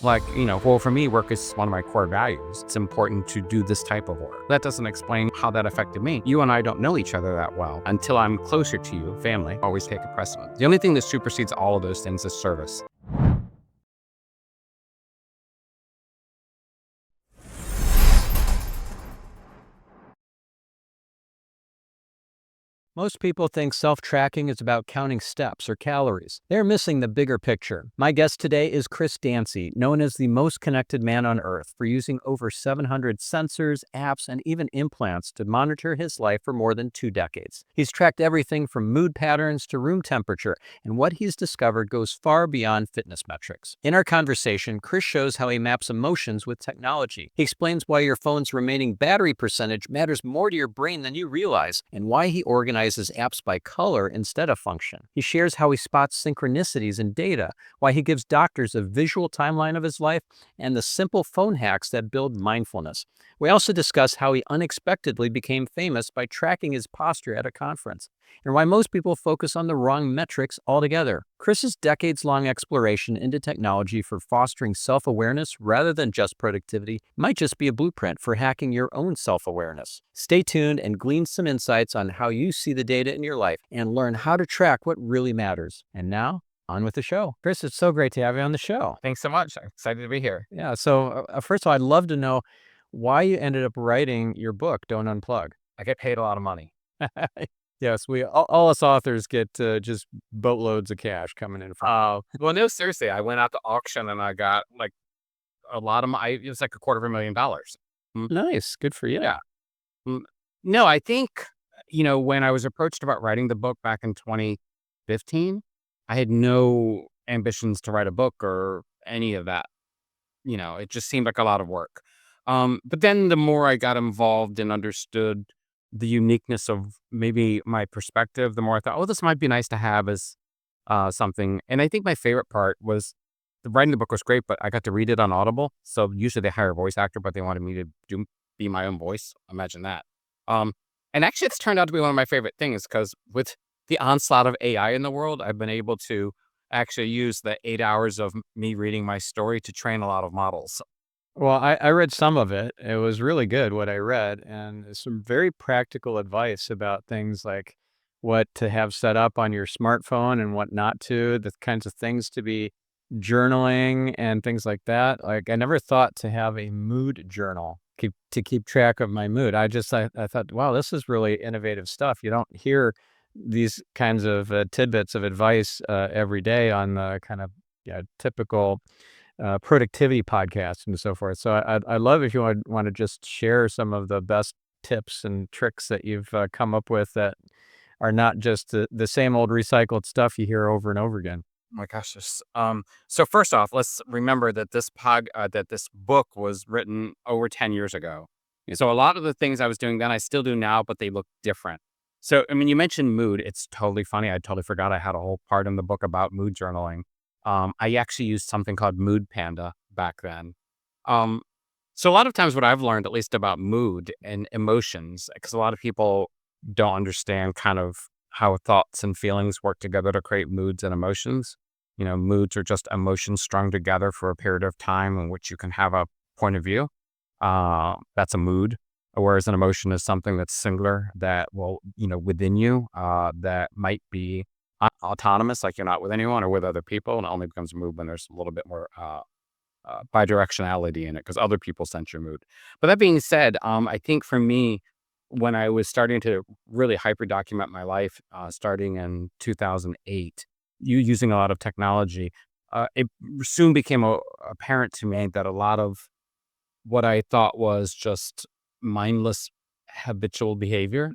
Like, well, for me, work is one of my core values. It's important to do this type of work. That doesn't explain how that affected me. You and I don't know each other that well. Until I'm closer to you, family always take a precedent. The only thing that supersedes all of those things is service. Most people think self-tracking is about counting steps or calories. They're missing the bigger picture. My guest today is Chris Dancy, known as the most connected man on earth for using over 700 sensors, apps, and even implants to monitor his life for more than 2 decades. He's tracked everything from mood patterns to room temperature, and what he's discovered goes far beyond fitness metrics. In our conversation, Chris shows how he maps emotions with technology. He explains why your phone's remaining battery percentage matters more to your brain than you realize, and why he organizes apps by color instead of function. He shares how he spots synchronicities in data, why he gives doctors a visual timeline of his life, and the simple phone hacks that build mindfulness. We also discuss how he unexpectedly became famous by tracking his posture at a conference, and why most people focus on the wrong metrics altogether. Chris's decades-long exploration into technology for fostering self-awareness rather than just productivity might just be a blueprint for hacking your own self-awareness. Stay tuned and glean some insights on how you see the data in your life and learn how to track what really matters. And now, on with the show. Chris, it's so great to have you on the show. Thanks so much. I'm excited to be here. Yeah, so first of all, I'd love to know why you ended up writing your book, Don't Unplug. I get paid a lot of money. Yes, all us authors get just boatloads of cash coming in from. Well, no, seriously, I went out to auction and I got like a lot of it was like $250,000. Mm, Nice, good for you. Yeah. Mm, No, I think, when I was approached about writing the book back in 2015, I had no ambitions to write a book or any of that. It just seemed like a lot of work. But then the more I got involved and understood the uniqueness of maybe my perspective, the more I thought, oh, this might be nice to have as something. And I think my favorite part was the writing the book was great, but I got to read it on Audible. So usually they hire a voice actor, but they wanted me to be my own voice. Imagine that. Um, and actually, it's turned out to be one of my favorite things because with the onslaught of AI in the world, I've been able to actually use the 8 hours of me reading my story to train a lot of models. Well, I read some of it. It was really good what I read, and some very practical advice about things like what to have set up on your smartphone and what not to, the kinds of things to be journaling and things like that. Like I never thought to have a mood journal to keep track of my mood. I thought, wow, this is really innovative stuff. You don't hear these kinds of tidbits of advice every day on the kind of typical productivity podcasts and so forth. So I love if you want to just share some of the best tips and tricks that you've come up with that are not just the same old recycled stuff you hear over and over again. Oh my gosh, so first off, let's remember that this book was written over 10 years ago. So a lot of the things I was doing then, I still do now, but they look different. So, I mean, you mentioned mood. It's totally funny. I totally forgot I had a whole part in the book about mood journaling. I actually used something called Mood Panda back then. Um, so a lot of times what I've learned, at least about mood and emotions, because a lot of people don't understand kind of how thoughts and feelings work together to create moods and emotions. Moods are just emotions strung together for a period of time in which you can have a point of view. That's a mood. Whereas an emotion is something that's singular that will, within you, that might be autonomous, like you're not with anyone or with other people, and it only becomes a mood when there's a little bit more bidirectionality in it because other people sense your mood. But that being said, I think for me, when I was starting to really hyper document my life, starting in 2008, using a lot of technology, it soon became apparent to me that a lot of what I thought was just mindless habitual behavior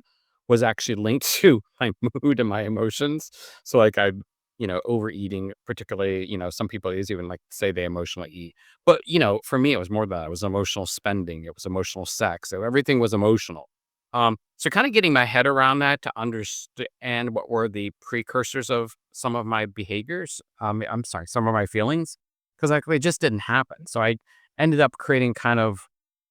was actually linked to my mood and my emotions. So like overeating, particularly, some people is even like say they emotionally eat. But, for me, it was more than that. It was emotional spending. It was emotional sex. So everything was emotional. So kind of getting my head around that to understand what were the precursors of some of my behaviors. I'm sorry, some of my feelings, because like they just didn't happen. So I ended up creating kind of,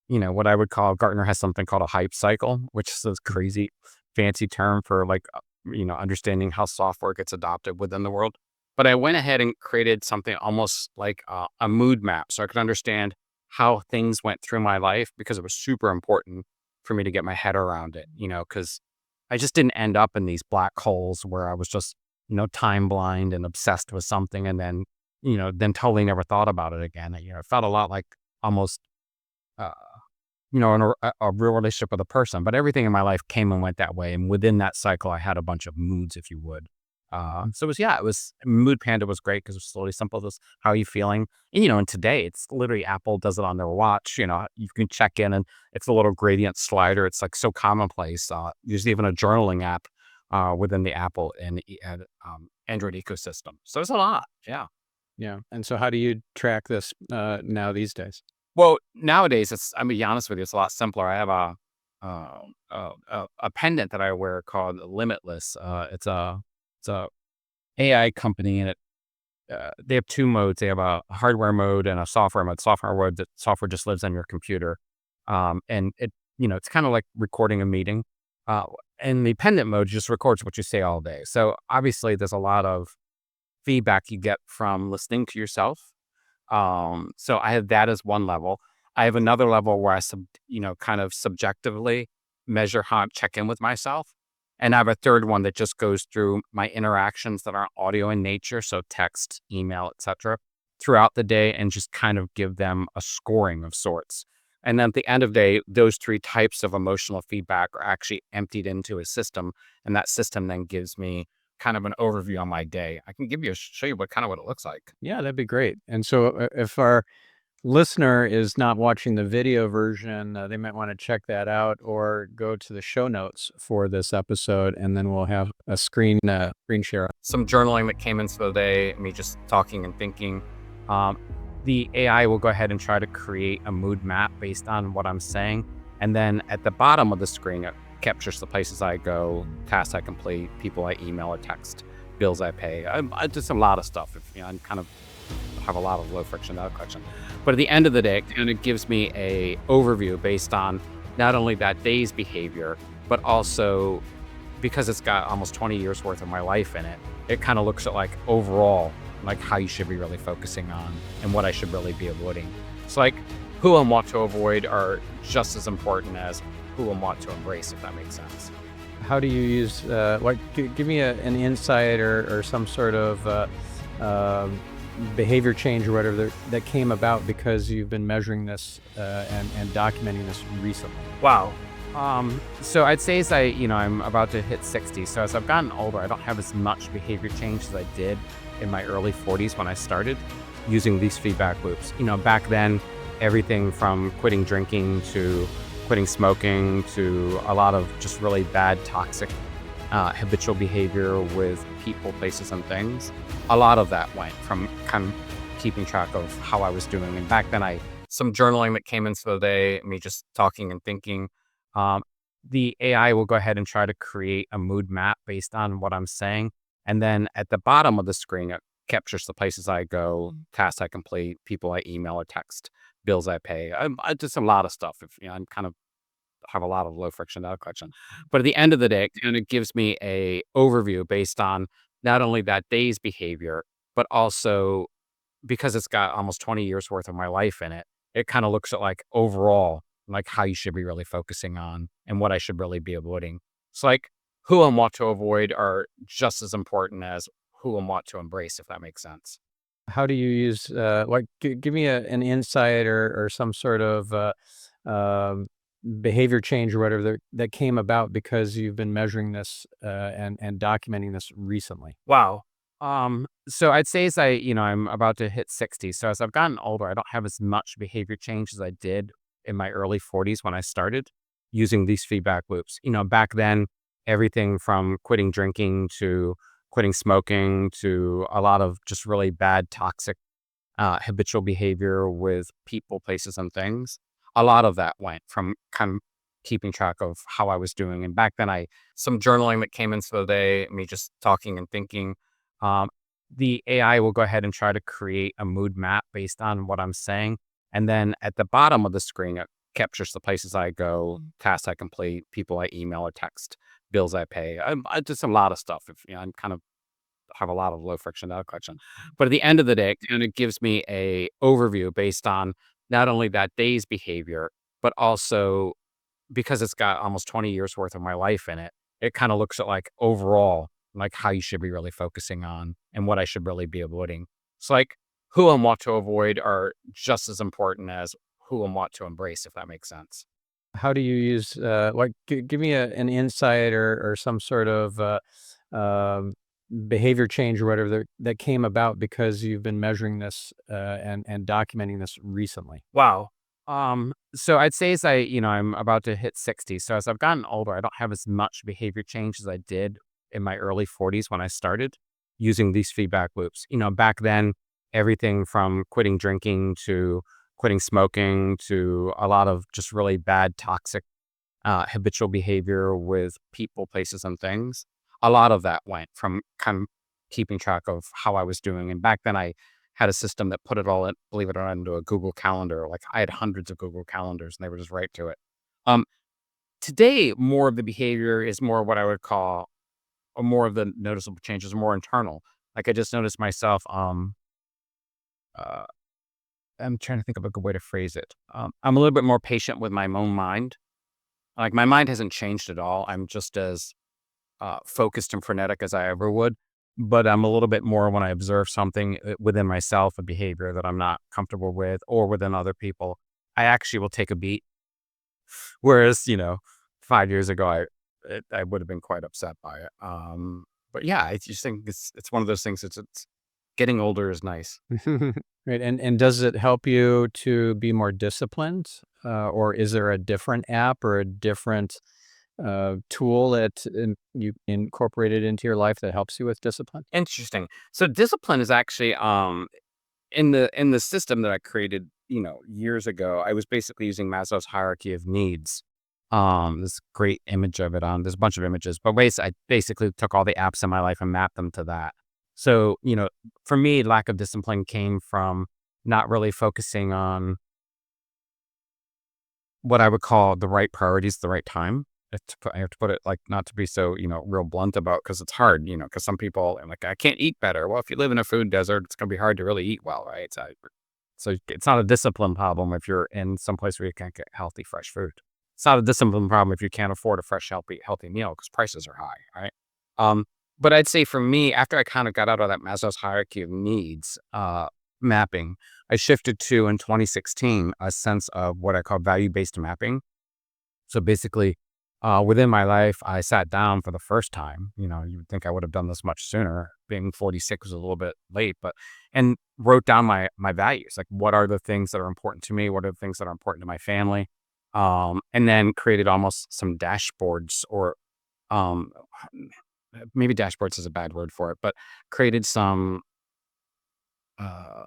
what I would call Gartner has something called a hype cycle, which is this crazy fancy term for like, understanding how software gets adopted within the world. But I went ahead and created something almost like a mood map so I could understand how things went through my life because it was super important for me to get my head around it, because I just didn't end up in these black holes where I was just, time blind and obsessed with something and then totally never thought about it again. It felt a lot like almost, uh, in a real relationship with a person, but everything in my life came and went that way. And within that cycle, I had a bunch of moods, if you would. So it was Mood Panda was great because it was slowly simple. Just how are you feeling? And today it's literally Apple does it on their watch. You can check in and it's a little gradient slider. It's like so commonplace. There's even a journaling app within the Apple and Android ecosystem. So it's a lot. Yeah. Yeah. And so how do you track this now these days? Well, nowadays, I'm gonna be honest with you, it's a lot simpler. I have a pendant that I wear called Limitless. It's a AI company, and they have two modes. They have a hardware mode and a software mode. Software mode, that software just lives on your computer, and it's kind of like recording a meeting. Uh, and the pendant mode just records what you say all day. So obviously, there's a lot of feedback you get from listening to yourself. So I have that as one level. I have another level where kind of subjectively measure how I check in with myself. And I have a third one that just goes through my interactions that are audio in nature, so text, email, etc., throughout the day and just kind of give them a scoring of sorts. And then at the end of the day, those three types of emotional feedback are actually emptied into a system. And that system then gives me kind of an overview on my day. I can show you what it looks like. Yeah, that'd be great. And so if our listener is not watching the video version, they might want to check that out or go to the show notes for this episode, and then we'll have a screen share. Some journaling that came into the day, me just talking and thinking. Um, the AI will go ahead and try to create a mood map based on what I'm saying. And then at the bottom of the screen, it captures the places I go, tasks I complete, people I email or text, bills I pay. I just a lot of stuff. I'm kind of have a lot of low friction data collection. But at the end of the day, it kind of gives me a overview based on not only that day's behavior, but also because it's got almost 20 years worth of my life in it, it kind of looks at like overall, like how you should be really focusing on and what I should really be avoiding. It's like who and what to avoid are just as important as who and what to embrace, if that makes sense. How do you use, give me an insight or some sort of behavior change or whatever that came about because you've been measuring this and documenting this recently? Wow. So I'd say I'm about to hit 60. So as I've gotten older, I don't have as much behavior change as I did in my early 40s when I started using these feedback loops. Back then, everything from quitting drinking to quitting smoking to a lot of just really bad, toxic, habitual behavior with people, places, and things. A lot of that went from kind of keeping track of how I was doing. And back then, some journaling that came into the day, me just talking and thinking. The AI will go ahead and try to create a mood map based on what I'm saying. And then at the bottom of the screen, it captures the places I go, tasks I complete, people I email or text, bills I pay. I just a lot of stuff. I'm kind of have a lot of low friction data collection. But at the end of the day, it kind of gives me a overview based on not only that day's behavior, but also because it's got almost 20 years worth of my life in it, it kind of looks at like overall, like how you should be really focusing on and what I should really be avoiding. It's like who and what to avoid are just as important as who and what to embrace, if that makes sense. How do you use, give me an insight or some sort of um, behavior change or whatever that came about because you've been measuring this and documenting this recently? Wow. So I'd say I'm about to hit 60. So as I've gotten older, I don't have as much behavior change as I did in my early 40s when I started using these feedback loops. Back then, everything from quitting drinking to quitting smoking to a lot of just really bad, toxic, habitual behavior with people, places, and things. A lot of that went from kind of keeping track of how I was doing. And back then, some journaling that came into the day, me just talking and thinking. Um, the AI will go ahead and try to create a mood map based on what I'm saying. And then at the bottom of the screen, it captures the places I go, tasks I complete, people I email or text, bills I pay. I just a lot of stuff. I'm kind of have a lot of low friction data collection. But at the end of the day, it kind of gives me a overview based on not only that day's behavior, but also because it's got almost 20 years worth of my life in it, it kind of looks at like overall, like how you should be really focusing on and what I should really be avoiding. It's like who and what to avoid are just as important as who and what to embrace, if that makes sense. How do you use, give me an insight or some sort of um, behavior change or whatever that came about because you've been measuring this and documenting this recently? Wow. So I'd say as I'm about to hit 60. So as I've gotten older, I don't have as much behavior change as I did in my early 40s when I started using these feedback loops. Back then, everything from quitting drinking to quitting smoking to a lot of just really bad, toxic, habitual behavior with people, places, and things. A lot of that went from kind of keeping track of how I was doing. And back then, I had a system that put it all in, believe it or not, into a Google Calendar. Like I had hundreds of Google Calendars, and they were just right to it. Um, Today, more of the behavior is more what I would call, or more of the noticeable changes, are more internal. Like I just noticed myself. Uh, I'm trying to think of a good way to phrase it. I'm a little bit more patient with my own mind. Like my mind hasn't changed at all. I'm just as focused and frenetic as I ever would. But I'm a little bit more when I observe something within myself, a behavior that I'm not comfortable with, or within other people. I actually will take a beat. Whereas, 5 years ago, I would have been quite upset by it. But yeah, I just think it's one of those things. It's getting older is nice. Right, and does it help you to be more disciplined, or is there a different app or a different, tool that you incorporated into your life that helps you with discipline? Interesting. So discipline is actually in the system that I created, years ago. I was basically using Maslow's hierarchy of needs. This great image of it on. There's a bunch of images, but I basically took all the apps in my life and mapped them to that. So for me, lack of discipline came from not really focusing on what I would call the right priorities at the right time. I have to put it like not to be so real blunt about because it's hard because some people are like I can't eat better. Well, if you live in a food desert, it's gonna be hard to really eat well, right? So it's not a discipline problem if you're in some place where you can't get healthy, fresh food. It's not a discipline problem if you can't afford a fresh, healthy meal because prices are high, right? Um, but I'd say for me, after I kind of got out of that Maslow's hierarchy of needs mapping, I shifted to in 2016 a sense of what I call value-based mapping. So basically, within my life, I sat down for the first time. You would think I would have done this much sooner. Being 46 was a little bit late, but and wrote down my values. Like, what are the things that are important to me? What are the things that are important to my family? And then created almost some dashboards, or um, maybe dashboards is a bad word for it, but created some uh,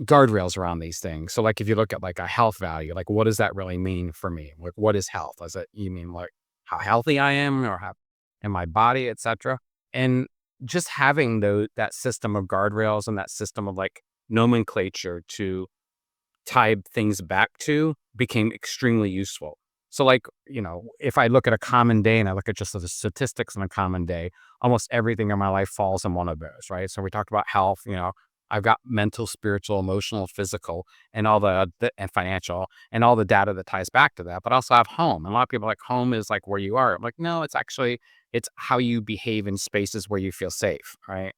guardrails around these things. So, like, if you look at like a health value, like what does that really mean for me? Like, what is health? Is it you mean like how healthy I am, or how in my body, etc. And just having that system of guardrails and that system of like nomenclature to tie things back to became extremely useful. So, like, if I look at a common day and I look at just the statistics on a common day, almost everything in my life falls in one of those, right? So, we talked about health, I've got mental, spiritual, emotional, physical, and all and financial, and all the data that ties back to that. But I also have home. And a lot of people are like home is like where you are. I'm like, no, it's how you behave in spaces where you feel safe, right?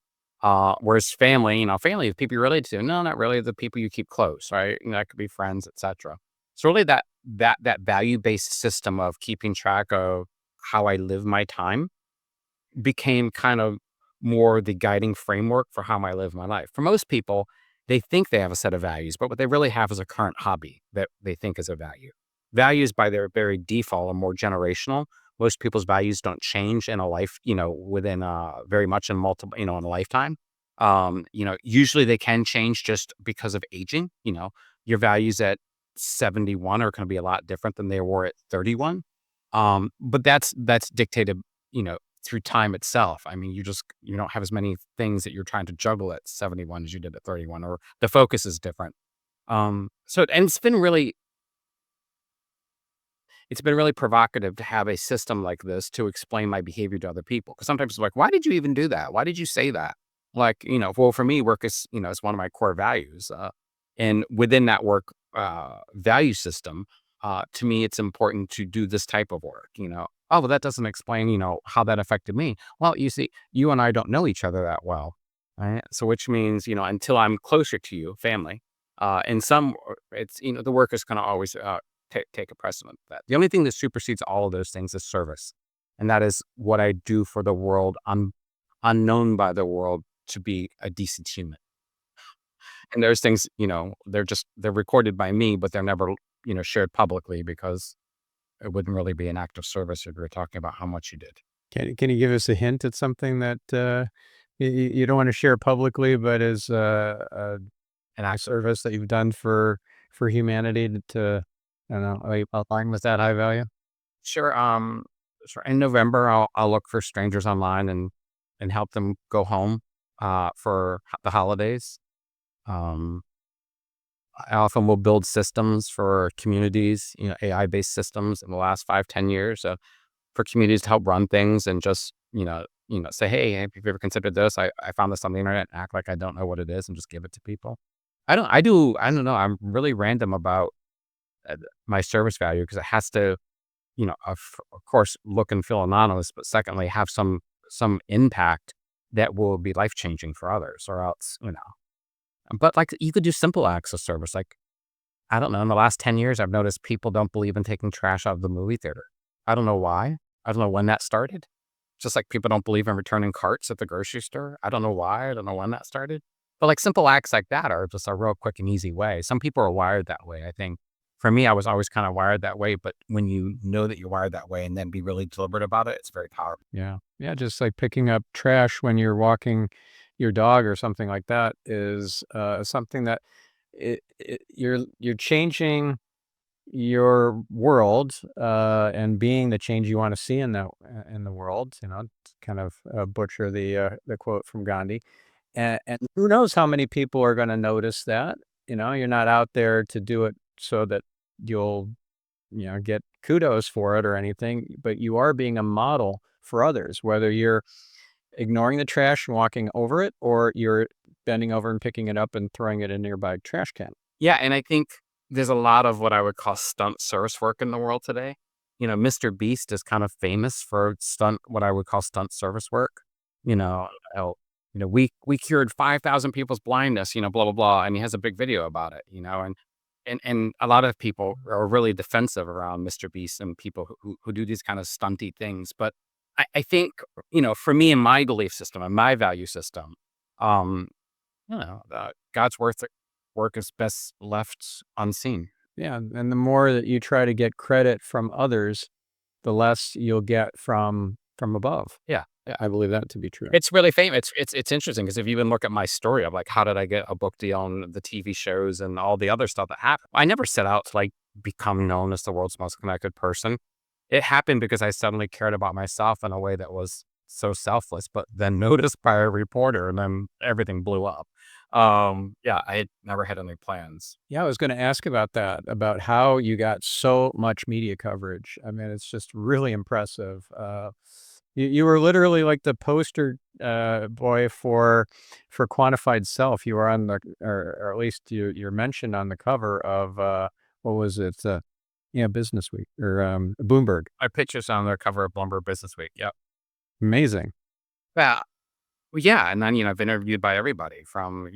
Whereas family, family is people you're related to. No, not really. The people you keep close, right? That could be friends, etc. So really, that value based system of keeping track of how I live my time became kind of more the guiding framework for how I live my life. For most people, they think they have a set of values, but what they really have is a current hobby that they think is a value. Values, by their very default, are more generational. Most people's values don't change in a life, within very much in multiple, in a lifetime. Usually they can change just because of aging. Your values at 71 are going to be a lot different than they were at 31. But that's dictated, you know, through time itself. I mean, you don't have as many things that you're trying to juggle at 71 as you did at 31, or the focus is different. And it's been really provocative to have a system like this to explain my behavior to other people. Because sometimes it's like, why did you even do that? Why did you say that? Like, well, for me, work is one of my core values. And within that work value system, to me, it's important to do this type of work. Oh, well, that doesn't explain, how that affected me. Well, you see, you and I don't know each other that well. Right. So, which means, until I'm closer to you, family, in some, it's, the work is going to always take a precedent. That the only thing that supersedes all of those things is service. And that is what I do for the world, unknown by the world, to be a decent human. And there's things, they're recorded by me, but they're never, shared publicly because it wouldn't really be an act of service if we were talking about how much you did. Can you give us a hint at something that you don't want to share publicly, but is And a service that you've done for humanity to, I don't know, align with that high value? sure, sure. In November, I'll look for strangers online and help them go home for the holidays. Um, I often will build systems for communities, AI-based systems in the last 5, 10 years for communities to help run things and just, say, hey, have you ever considered this? I found this on the internet, act like I don't know what it is and just give it to people. I don't know. I'm really random about my service value because it has to, of course, look and feel anonymous, but secondly, have some impact that will be life changing for others, or else. But like you could do simple acts of service, like I don't know. In the last 10 years, I've noticed people don't believe in taking trash out of the movie theater. I don't know why. I don't know when that started. Just like people don't believe in returning carts at the grocery store. I don't know why. I don't know when that started. But like simple acts like that are just a real quick and easy way. Some people are wired that way. I think for me, I was always kind of wired that way. But when you know that you're wired that way and then be really deliberate about it, it's very powerful. Yeah. Yeah, just like picking up trash when you're walking your dog or something like that is, something that you're changing your world, and being the change you wanna see in the world, to kind of, butcher the quote from Gandhi, and who knows how many people are gonna notice that, you're not out there to do it so that you'll, get kudos for it or anything, but you are being a model for others, whether you're ignoring the trash and walking over it, or you're bending over and picking it up and throwing it in a nearby trash can. Yeah, and I think there's a lot of what I would call stunt service work in the world today. Mr. Beast is kind of famous for what I would call stunt service work. You know, oh, we cured 5,000 people's blindness. Blah blah blah, and he has a big video about it. And a lot of people are really defensive around Mr. Beast and people who do these kind of stunty things. But I think for me and my belief system and my value system, um, God's work is best left unseen. Yeah, and the more that you try to get credit from others, the less you'll get from above. Yeah, yeah. I believe that to be true. It's really famous. It's interesting because if you even look at my story of like how did I get a book deal and the TV shows and all the other stuff that happened, I never set out to like become known as the world's most connected person. It happened because I suddenly cared about myself in a way that was so selfless, but then noticed by a reporter, and then everything blew up. Yeah, I had never had any plans. Yeah, I was gonna ask about that, about how you got so much media coverage. I mean, it's just really impressive. You were literally like the poster, boy for quantified self. You were on the or at least you're mentioned on the cover of, what was it? Yeah, Business Week or, Bloomberg. My picture's on the cover of Bloomberg Business Week. Yep. Amazing. Yeah. Well, yeah, and then, I've been interviewed by everybody from,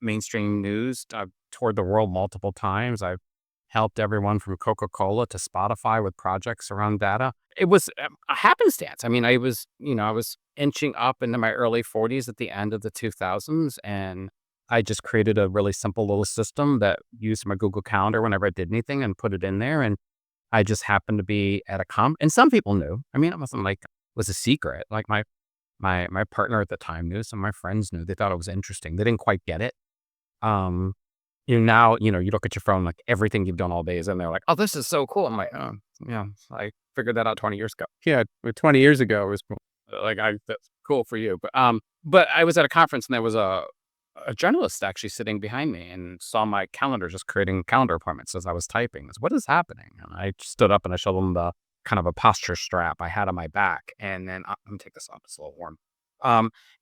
mainstream news, I've toured the world multiple times. I've helped everyone from Coca-Cola to Spotify with projects around data. It was a happenstance. I mean, I was inching up into my early 40s at the end of the 2000s, and I just created a really simple little system that used my Google Calendar whenever I did anything and put it in there, and I just happened to be at and some people knew. I mean, it wasn't like it was a secret. Like my partner at the time knew, some of my friends knew. They thought it was interesting. They didn't quite get it. Um, now, you look at your phone, like everything you've done all day is in there, like, oh, this is so cool. I'm like, oh, yeah, I figured that out 20 years ago. Yeah, but 20 years ago, it was cool. Like, that's cool for you. But I was at a conference and there was a journalist actually sitting behind me and saw my calendar, just creating calendar appointments as I was typing. I said, what is happening? And I stood up and I showed him the kind of a posture strap I had on my back. And then let me take this off. It's a little warm.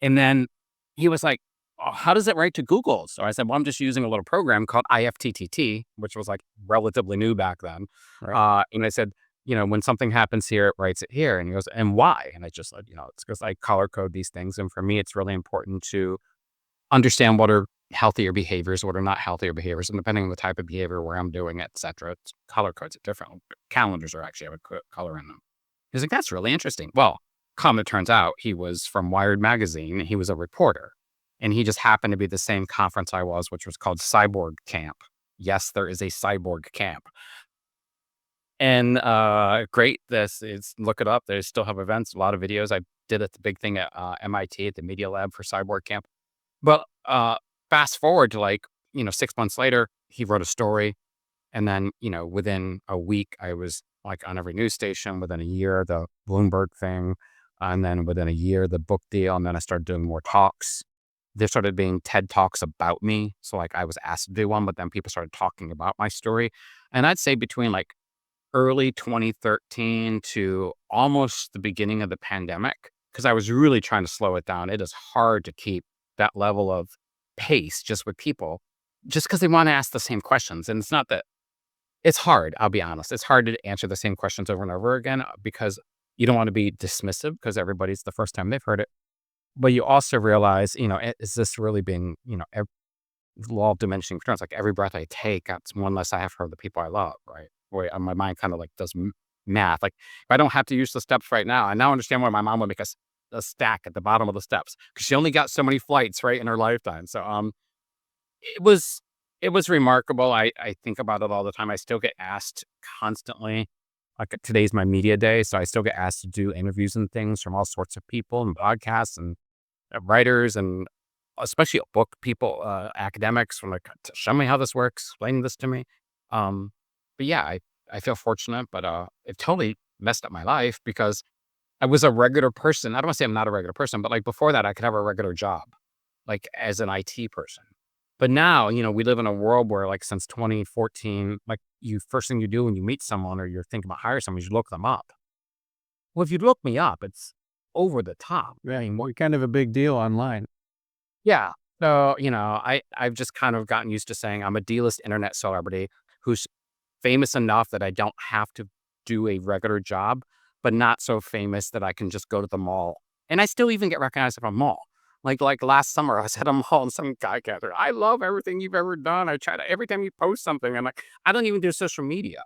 And then he was like, "Oh, how does it write to Google?" So I said, "Well, I'm just using a little program called IFTTT," which was like relatively new back then. Right. And I said, when something happens here, it writes it here. And he goes, "And why?" And I just said, it's because I color code these things. And for me, it's really important to understand what are healthier behaviors, what are not healthier behaviors. And depending on the type of behavior, where I'm doing it, et cetera, it's color codes it different. Calendars are actually have a color in them. He's like, "That's really interesting." Well, come it turns out, he was from Wired magazine. He was a reporter, and he just happened to be the same conference I was, which was called Cyborg Camp. Yes, there is a cyborg camp. And great. This is look it up. They still have events, a lot of videos. I did it the big thing at MIT at the Media Lab for Cyborg Camp. But fast forward to 6 months later, he wrote a story. And then, within a week, I was like on every news station. Within a year, the Bloomberg thing. And then within a year, the book deal. And then I started doing more talks. There started being TED Talks about me. So like I was asked to do one, but then people started talking about my story. And I'd say between like early 2013 to almost the beginning of the pandemic, because I was really trying to slow it down. It is hard to keep that level of pace just with people, just because they want to ask the same questions. And it's not that it's hard, I'll be honest. It's hard to answer the same questions over and over again because you don't want to be dismissive because everybody's the first time they've heard it. But you also realize, is this really being, the law of diminishing returns? Like every breath I take, that's one less I have for the people I love, right? Where my mind kind of like does math. Like if I don't have to use the steps right now, I now understand why my mom would make us a stack at the bottom of the steps because she only got so many flights right in her lifetime. So it was it was remarkable. I think about it all the time. I still get asked constantly. Like today's my media day, so I still get asked to do interviews and things from all sorts of people and podcasts and writers and especially book people, academics from like, "To show me how this works, explain this to me." Um, but yeah, I feel fortunate, but it totally messed up my life because I was a regular person. I don't want to say I'm not a regular person, but like before that, I could have a regular job, like as an IT person. But now, we live in a world where like since 2014, like you first thing you do when you meet someone or you're thinking about hiring someone, is you look them up. Well, if you look me up, it's over the top. I Yeah, mean, you're kind of a big deal online. yeah. So, I've just kind of gotten used to saying I'm a D-list internet celebrity who's famous enough that I don't have to do a regular job, but not so famous that I can just go to the mall. And I still even get recognized at a mall. Like last summer, I was at a mall and some guy gathered. "I love everything you've ever done. I try to every time you post something." I'm like, I don't even do social media.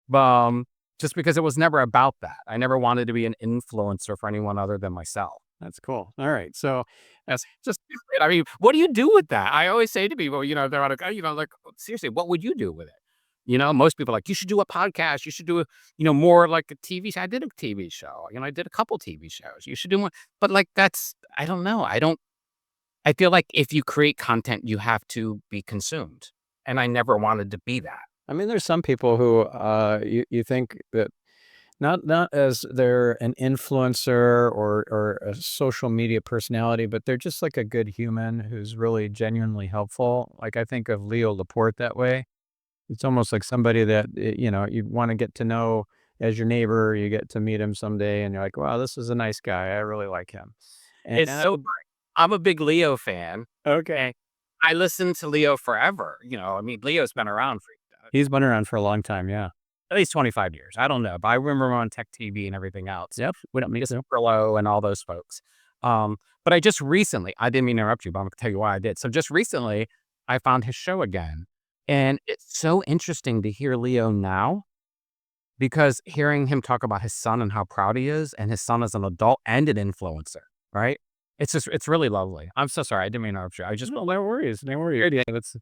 But just because it was never about that. I never wanted to be an influencer for anyone other than myself. That's cool. All right. So That's just I mean, what do you do with that? I always say to people, they're like, like, seriously, what would you do with it? Most people are like, you should do a podcast. You should do more like a TV show. I did a TV show. I did a couple TV shows. You should do more. But like, I don't know. I feel like if you create content, you have to be consumed. And I never wanted to be that. I mean, there's some people who you think that not as they're an influencer or a social media personality, but they're just like a good human who's really genuinely helpful. Like I think of Leo Laporte that way. It's almost like somebody that you want to get to know as your neighbor. You get to meet him someday, and you're like, "Wow, this is a nice guy. I really like him." And It's so great. I'm a big Leo fan. okay, And I listened to Leo forever. I mean, Leo's been around for he's been around for a long time. Yeah. at least 25 years. I don't know, but I remember him on Tech TV and everything else. Yep. We don't meet Superlow and all those folks. But I just recently, I didn't mean to interrupt you, but I'm gonna tell you why I did. So just recently, I found his show again. And it's so interesting to hear Leo now because hearing him talk about his son and how proud he is, and his son as an adult and an influencer, right? It's really lovely. I'm so sorry. I didn't mean to interrupt you. I just No, no worries. No worries. that's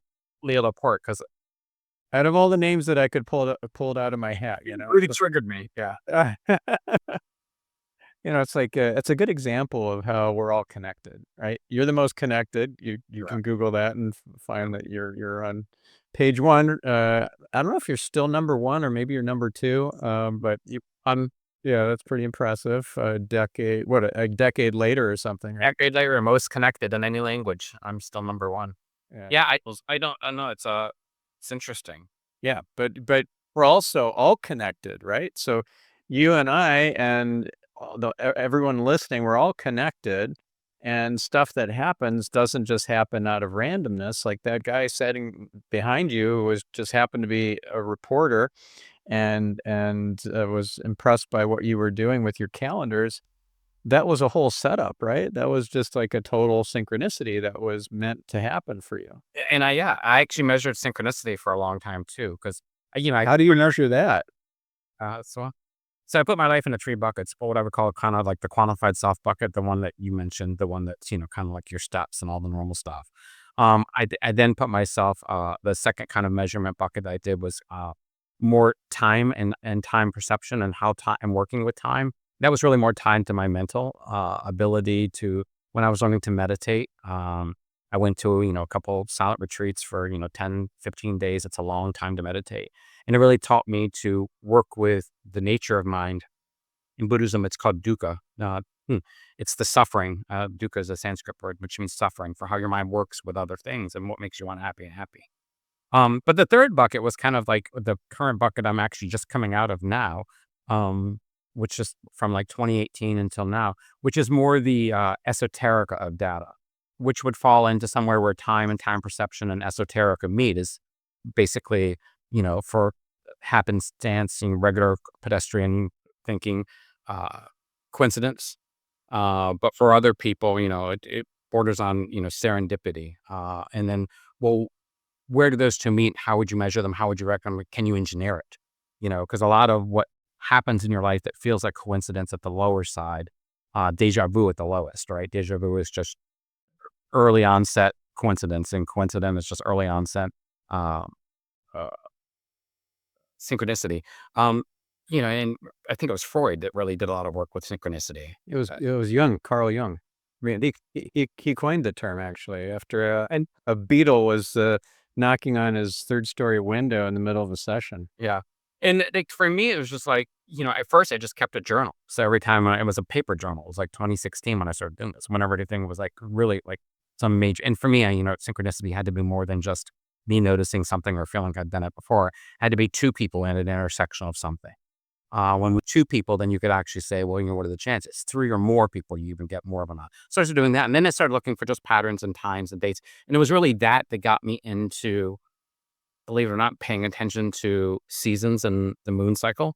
Leo Laporte because Out of all the names that I could pull it out of my hat, it really triggered me. Yeah. It's like it's a good example of how we're all connected, right? You're the most connected. You Correct. can Google that and find that you're on page one. I don't know if you're still number one or maybe you're number two. But yeah, that's pretty impressive. A decade later or something, right? Decade later, most connected in any language. I'm still number one. Yeah. Yeah, I don't I know, it's interesting. Yeah, but we're also all connected, right? So you and I and everyone listening, we're all connected, And stuff that happens doesn't just happen out of randomness. Like that guy sitting behind you was just happened to be a reporter and was impressed by what you were doing with your calendars. That was a whole setup, right? That was just like a total synchronicity that was meant to happen for you. And I actually measured synchronicity for a long time too, because I How do you measure that? so I put my life into 3 buckets, but what I would call kind of like the quantified soft bucket, the one that you mentioned, the one that's, kind of like your steps and all the normal stuff. I then put myself, the second kind of measurement bucket that I did was, more time and time perception and how time and working with time. That was really more tied to my mental, ability to when I was learning to meditate. I went to, a couple silent retreats for, 10, 15 days. It's a long time to meditate. And it really taught me to work with the nature of mind. In Buddhism, it's called dukkha. It's the suffering. Dukkha is a Sanskrit word, which means suffering, for how your mind works with other things and what makes you unhappy and happy. But the third bucket was kind of like the current bucket I'm actually just coming out of now, um, which is from like 2018 until now, which is more the esoterica of data, which would fall into somewhere where time and time perception and esoterica meet is basically, for happenstance, regular pedestrian thinking, uh, coincidence. But for other people, it borders on, serendipity. And then, well, where do those two meet? How would you measure them? How would you reckon? Can you engineer it? Because a lot of what happens in your life that feels like coincidence at the lower side, deja vu at the lowest, right? Deja vu is just early onset coincidence, and coincidence is just early onset um, uh, synchronicity. Um, and I think it was Freud that really did a lot of work with synchronicity. Uh, It was Jung, Carl Jung. I mean, he coined the term actually after a beetle was knocking on his third story window in the middle of a session. yeah. And like for me, it was just like, at first I just kept a journal. So every time it was a paper journal, it was like 2016 when I started doing this, whenever everything was like really like some major, and for me, synchronicity had to be more than just me noticing something or feeling I'd done it before. It had to be two people in an intersection of something. When with two people, then you could actually say, well, what are the chances? Three or more people, you even get more of a not. So I started doing that. And then I started looking for just patterns and times and dates. And it was really that that got me into, believe it or not, paying attention to seasons and the moon cycle.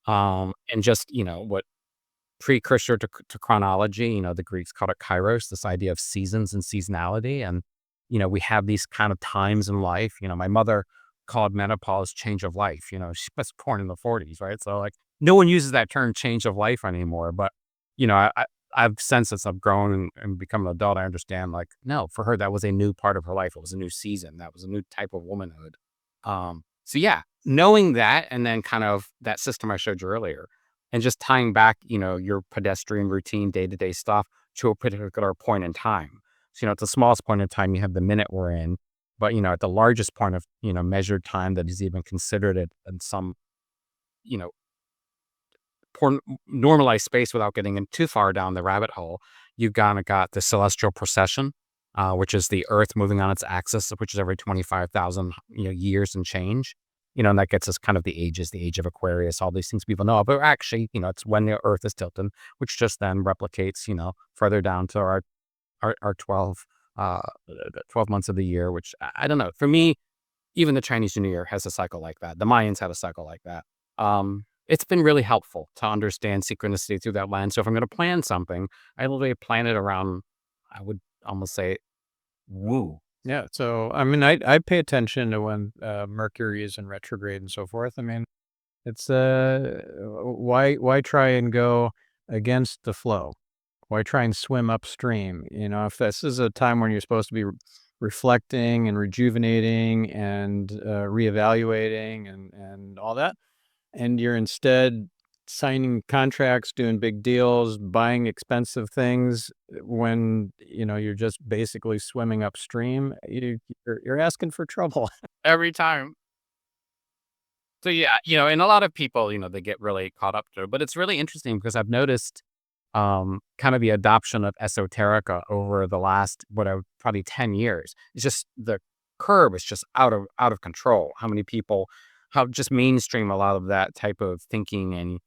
And just, what precursor to chronology, the Greeks called it kairos, this idea of seasons and seasonality. And, we have these kind of times in life. My mother called menopause change of life. She was born in the 40s, right? So like no one uses that term change of life anymore. But, I've since as I've grown and become an adult, I understand like, no, for her, that was a new part of her life. It was a new season. That was a new type of womanhood. So yeah, knowing that and then kind of that system I showed you earlier and just tying back, your pedestrian routine, day-to-day stuff to a particular point in time. So, at the smallest point in time, you have the minute we're in, but, at the largest point of, measured time that is even considered it in some, you know, normalized space without getting in too far down the rabbit hole, you've kind of got the celestial precession, which is the Earth moving on its axis, which is every 25,000 years and change. And that gets us kind of the age of Aquarius, all these things people know. But actually, it's when the Earth is tilted, which just then replicates, further down to our 12 months of the year, which I don't know. For me, even the Chinese New Year has a cycle like that. The Mayans had a cycle like that. It's been really helpful to understand synchronicity through that lens. So if I'm going to plan something, I literally plan it around, I would almost say, woo. Yeah. So I mean, I pay attention to when Mercury is in retrograde and so forth. I mean, it's why try and go against the flow? Why try and swim upstream? If this is a time when you're supposed to be reflecting and rejuvenating and reevaluating and all that, and you're instead signing contracts, doing big deals, buying expensive things when you're just basically swimming upstream, you're asking for trouble. Every time. So yeah, and a lot of people, they get really caught up to it, but it's really interesting because I've noticed kind of the adoption of esoterica over the last, whatever, probably 10 years. It's just the curve is just out of control. How many people, how just mainstream a lot of that type of thinking and,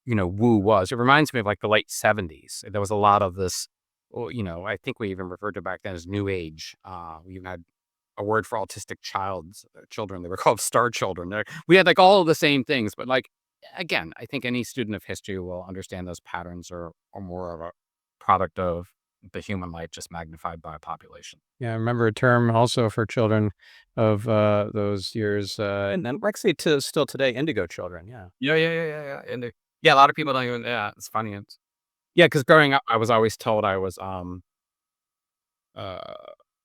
woo was. It reminds me of like the late 70s. There was a lot of this I think we even referred to back then as new age. We even had a word for autistic children. They were called star children. We had like all of the same things, but like, again, I think any student of history will understand those patterns are more of a product of the human life just magnified by a population. Yeah, I remember a term also for children of those years, and then actually to still today, indigo children. Yeah. Yeah, yeah, yeah, yeah, yeah. And yeah, a lot of people don't even. Yeah, it's funny. Yeah, because growing up, I was always told uh,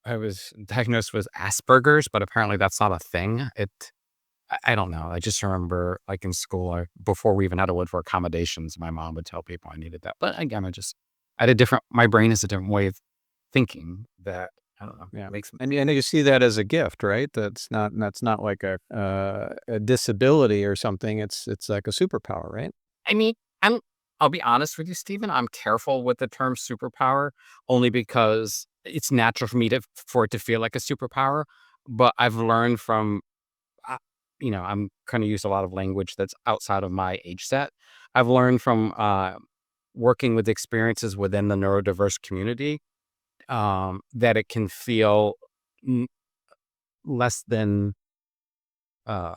I was diagnosed with Asperger's, but apparently that's not a thing. I don't know. I just remember, like, in school, before we even had a word for accommodations, my mom would tell people I needed that. But again, I had a different my brain is a different way of thinking that, I don't know, Yeah, makes and you see that as a gift, right? That's not like a disability or something. It's like a superpower, right? I mean, I'll be honest with you, Stephen, I'm careful with the term superpower only because it's natural for me for it to feel like a superpower, but I've learned from uh, I'm kinda use a lot of language that's outside of my age set. I've learned from, working with experiences within the neurodiverse community, that it can feel n less than, uh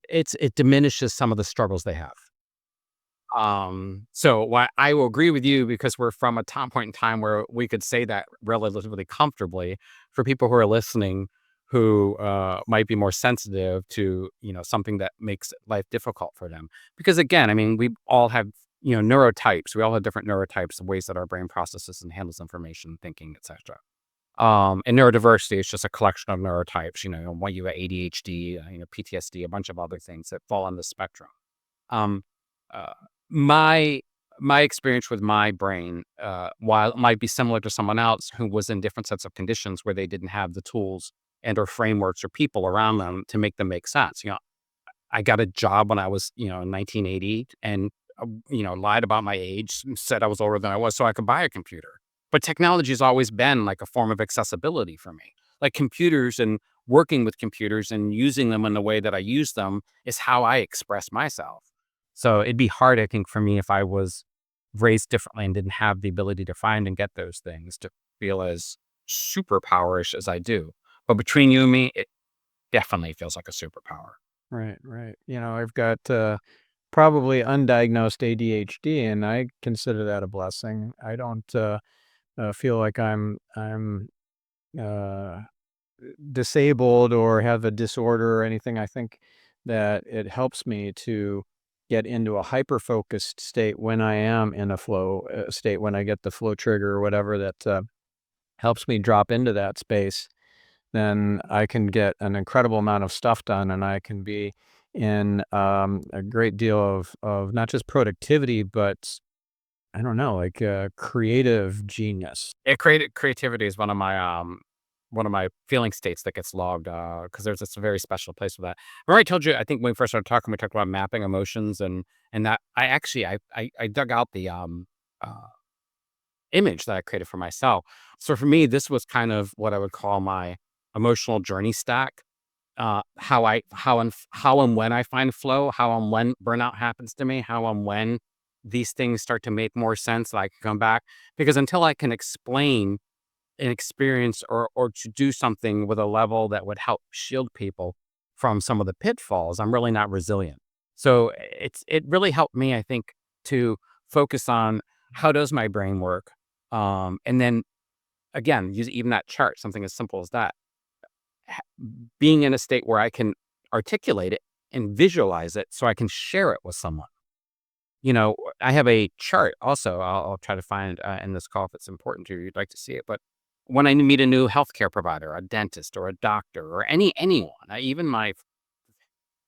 it diminishes some of the struggles they have. So why I will agree with you because we're from a time point in time where we could say that relatively comfortably for people who are listening who might be more sensitive to, something that makes life difficult for them. Because again, I mean, we all have, neurotypes. We all have different neurotypes, the ways that our brain processes and handles information, thinking, etc. And neurodiversity is just a collection of neurotypes, when you have ADHD, PTSD, a bunch of other things that fall on the spectrum. Um, uh, my my experience with my brain, while it might be similar to someone else who was in different sets of conditions where they didn't have the tools and or frameworks or people around them to make them make sense. I got a job when I was, in 1980 and, lied about my age, said I was older than I was so I could buy a computer. But technology has always been like a form of accessibility for me. Like computers and working with computers and using them in the way that I use them is how I express myself. So it'd be hard, I think, for me if I was raised differently and didn't have the ability to find and get those things to feel as superpowerish as I do. But between you and me, it definitely feels like a superpower. Right, right. I've got probably undiagnosed ADHD, and I consider that a blessing. I don't feel like I'm uh, disabled or have a disorder or anything. I think that it helps me to get into a hyper focused state when I am in a flow state, when I get the flow trigger or whatever that helps me drop into that space. Then I can get an incredible amount of stuff done, and I can be in a great deal of not just productivity, but I don't know, like creative genius. Creativity is one of my feeling states that gets logged, because there's this very special place for that. Remember I told you, I think when we first started talking, we talked about mapping emotions and that I actually I dug out the, uh, image that I created for myself. So for me, this was kind of what I would call my emotional journey stack. How and when I find flow, how and when burnout happens to me, how and when these things start to make more sense, that I can come back. Because until I can explain an experience or to do something with a level that would help shield people from some of the pitfalls, I'm really not resilient. So it really helped me, I think, to focus on how does my brain work, and then again, use even that chart, something as simple as that, ha- being in a state where I can articulate it and visualize it, so I can share it with someone. I have a chart also. I'll try to find in this call if it's important to you. You'd like to see it, but when I meet a new healthcare provider, a dentist or a doctor or anyone, even my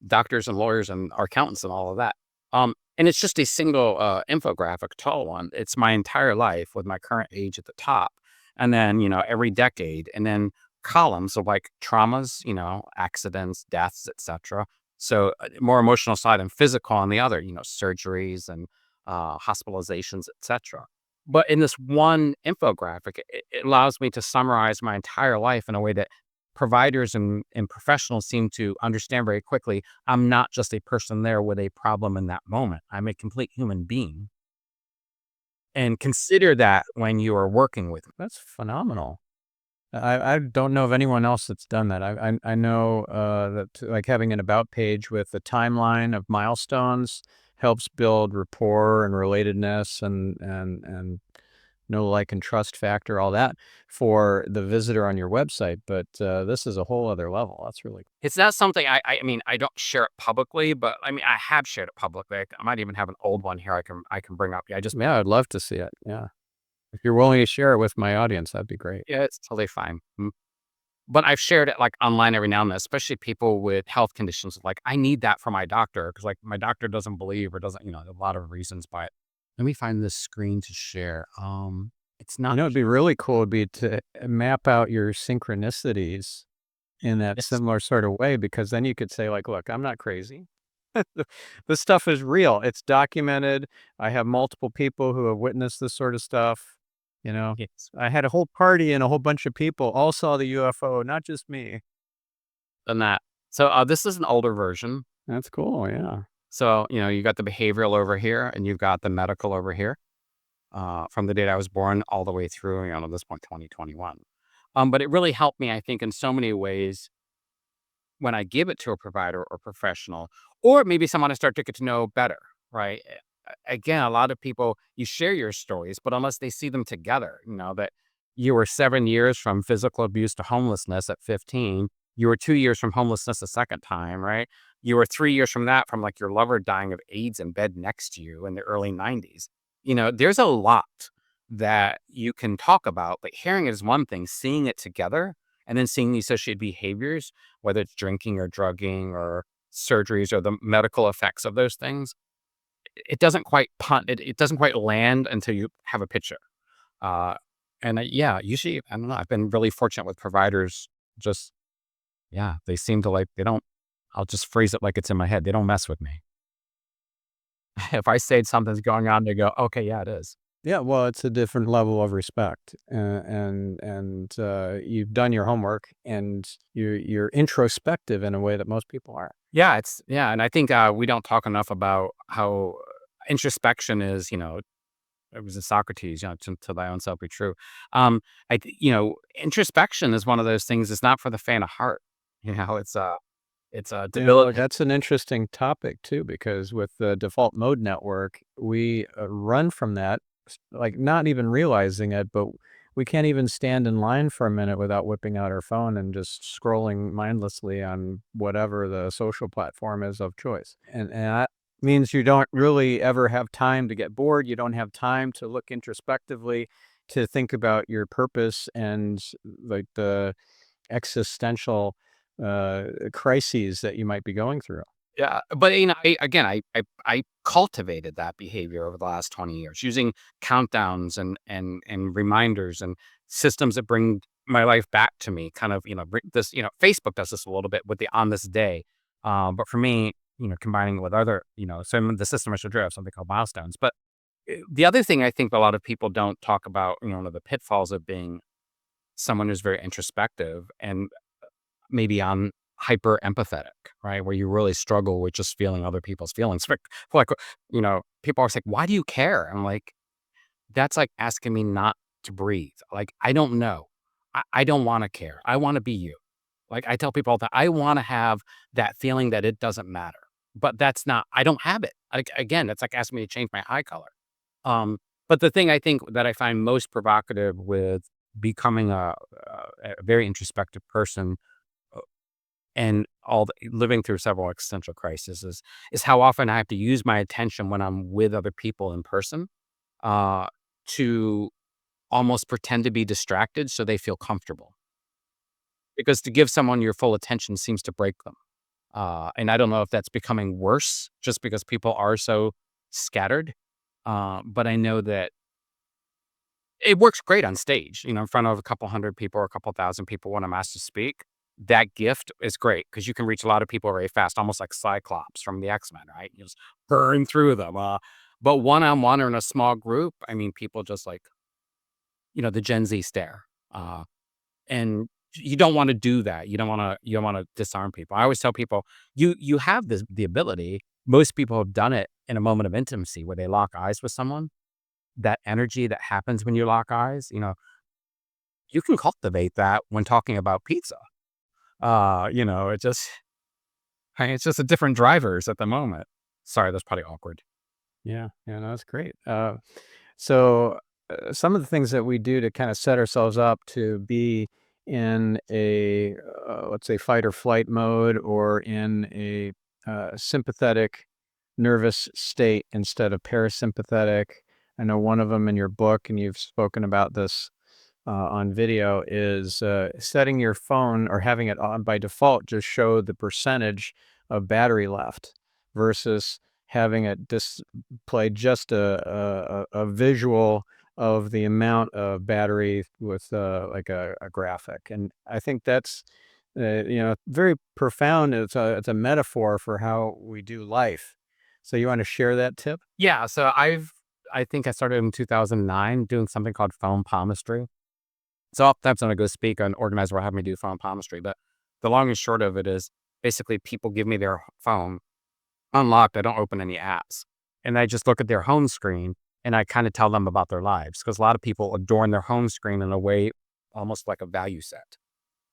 doctors and lawyers and accountants and all of that. And it's just a single infographic, tall one. It's my entire life with my current age at the top, and then every decade, and then columns of like traumas, accidents, deaths, etc. So more emotional side and physical on the other, surgeries and hospitalizations, etc. But in this one infographic, it allows me to summarize my entire life in a way that providers and professionals seem to understand very quickly. I'm not just a person there with a problem in that moment. I'm a complete human being. and consider that when you are working with me. That's phenomenal. I don't know of anyone else that's done that. I know that like having an about page with a timeline of milestones helps build rapport and relatedness and know, like, and trust factor, all that for the visitor on your website. But this is a whole other level. That's really It's not something I mean, I don't share it publicly, but I mean, I have shared it publicly. I might even have an old one here I can bring up. Yeah, I just yeah. I'd love to see it. Yeah, if you're willing to share it with my audience, that'd be great. yeah, it's totally fine. But I've shared it, like, online every now and then, especially people with health conditions, like, I need that for my doctor because, like, my doctor doesn't believe or doesn't, a lot of reasons, but let me find this screen to share. It's You not know, it'd be really cool would be to map out your synchronicities in that it's similar sort of way, because then you could say, like, look, I'm not crazy. This stuff is real. It's documented. I have multiple people who have witnessed this sort of stuff. You know, it's I had a whole party and a whole bunch of people all saw the UFO, not just me. than that. So, this is an older version. That's cool. Yeah. So, you got the behavioral over here, and you've got the medical over here, from the date I was born all the way through, at this point, 2021. But it really helped me, I think, in so many ways when I give it to a provider or professional, or maybe someone I start to get to know better, right? Again, a lot of people, you share your stories, but unless they see them together, that you were 7 years from physical abuse to homelessness at 15, you were 2 years from homelessness a second time, right? You were 3 years from that, from like your lover dying of AIDS in bed next to you in the early 90s. There's a lot that you can talk about, but hearing it is one thing, seeing it together and then seeing the associated behaviors, whether it's drinking or drugging or surgeries or the medical effects of those things, it doesn't quite it doesn't quite land until you have a picture. Uh, yeah, usually, I don't know, I've been really fortunate with providers. Just, yeah, they seem to like, they don't, I'll just phrase it like it's in my head. They don't mess with me. If I say something's going on, they go, okay, yeah, it is. Yeah, well, it's a different level of respect, and you've done your homework, and you're introspective in a way that most people aren't. Yeah, yeah. And I think we don't talk enough about how introspection is, it was a Socrates, to thy own self be true. Um, introspection is one of those things. It's not for the faint of heart. It's a You know, debilitating. that's an interesting topic too, because with the default mode network, we run from that, like not even realizing it, but we can't even stand in line for a minute without whipping out our phone and just scrolling mindlessly on whatever the social platform is of choice. And that means you don't really ever have time to get bored. You don't have time to look introspectively, to think about your purpose and like the existential crises that you might be going through. Yeah, but I cultivated that behavior over the last 20 years using countdowns and reminders and systems that bring my life back to me. Kind of, this, Facebook does this a little bit with the on this day, but for me, combining it with other, some of the system I should have something called milestones. But the other thing I think a lot of people don't talk about, one of the pitfalls of being someone who's very introspective and maybe I'm hyper empathetic, right? Where you really struggle with just feeling other people's feelings. Like, people are like, why do you care? I'm like, that's like asking me not to breathe. Like, I don't know. I don't want to care. I want to be you. Like, I tell people all that I want to have that feeling that it doesn't matter, but that's not, I don't have it. Like, again, it's like asking me to change my eye color. Um, but the thing I think that I find most provocative with becoming a very introspective person, and living through several existential crises, is how often I have to use my attention when I'm with other people in person, uh, to almost pretend to be distracted so they feel comfortable. Because to give someone your full attention seems to break them. And I don't know if that's becoming worse just because people are so scattered. But I know that it works great on stage, in front of a couple hundred people or a couple thousand people when I'm asked to speak. That gift is great because you can reach a lot of people very fast, almost like Cyclops from the X-Men, right? You just burn through them. But one-on-one or in a small group, I mean, people just like, the Gen Z stare. And you don't want to do that. You don't want to disarm people. I always tell people, you have the ability. Most people have done it in a moment of intimacy where they lock eyes with someone. that energy that happens when you lock eyes, you can cultivate that when talking about pizza. It just, it's just a different drivers at the moment. Sorry, that's probably awkward. Yeah, yeah, no, that's great. So, some of the things that we do to kind of set ourselves up to be in a, let's say, fight or flight mode, or in a sympathetic nervous state instead of parasympathetic. I know one of them in your book, and you've spoken about this on video, is setting your phone or having it on by default just show the percentage of battery left versus having it display just a visual of the amount of battery with like a graphic. And I think that's very profound. It's a metaphor for how we do life. So you want to share that tip? Yeah, so I think I started in 2009 doing something called phone palmistry. So oftentimes when I go speak, an organizer will have me do phone palmistry, but the long and short of it is basically people give me their phone unlocked. I don't open any apps, and I just look at their home screen and I kind of tell them about their lives because a lot of people adorn their home screen in a way almost like a value set,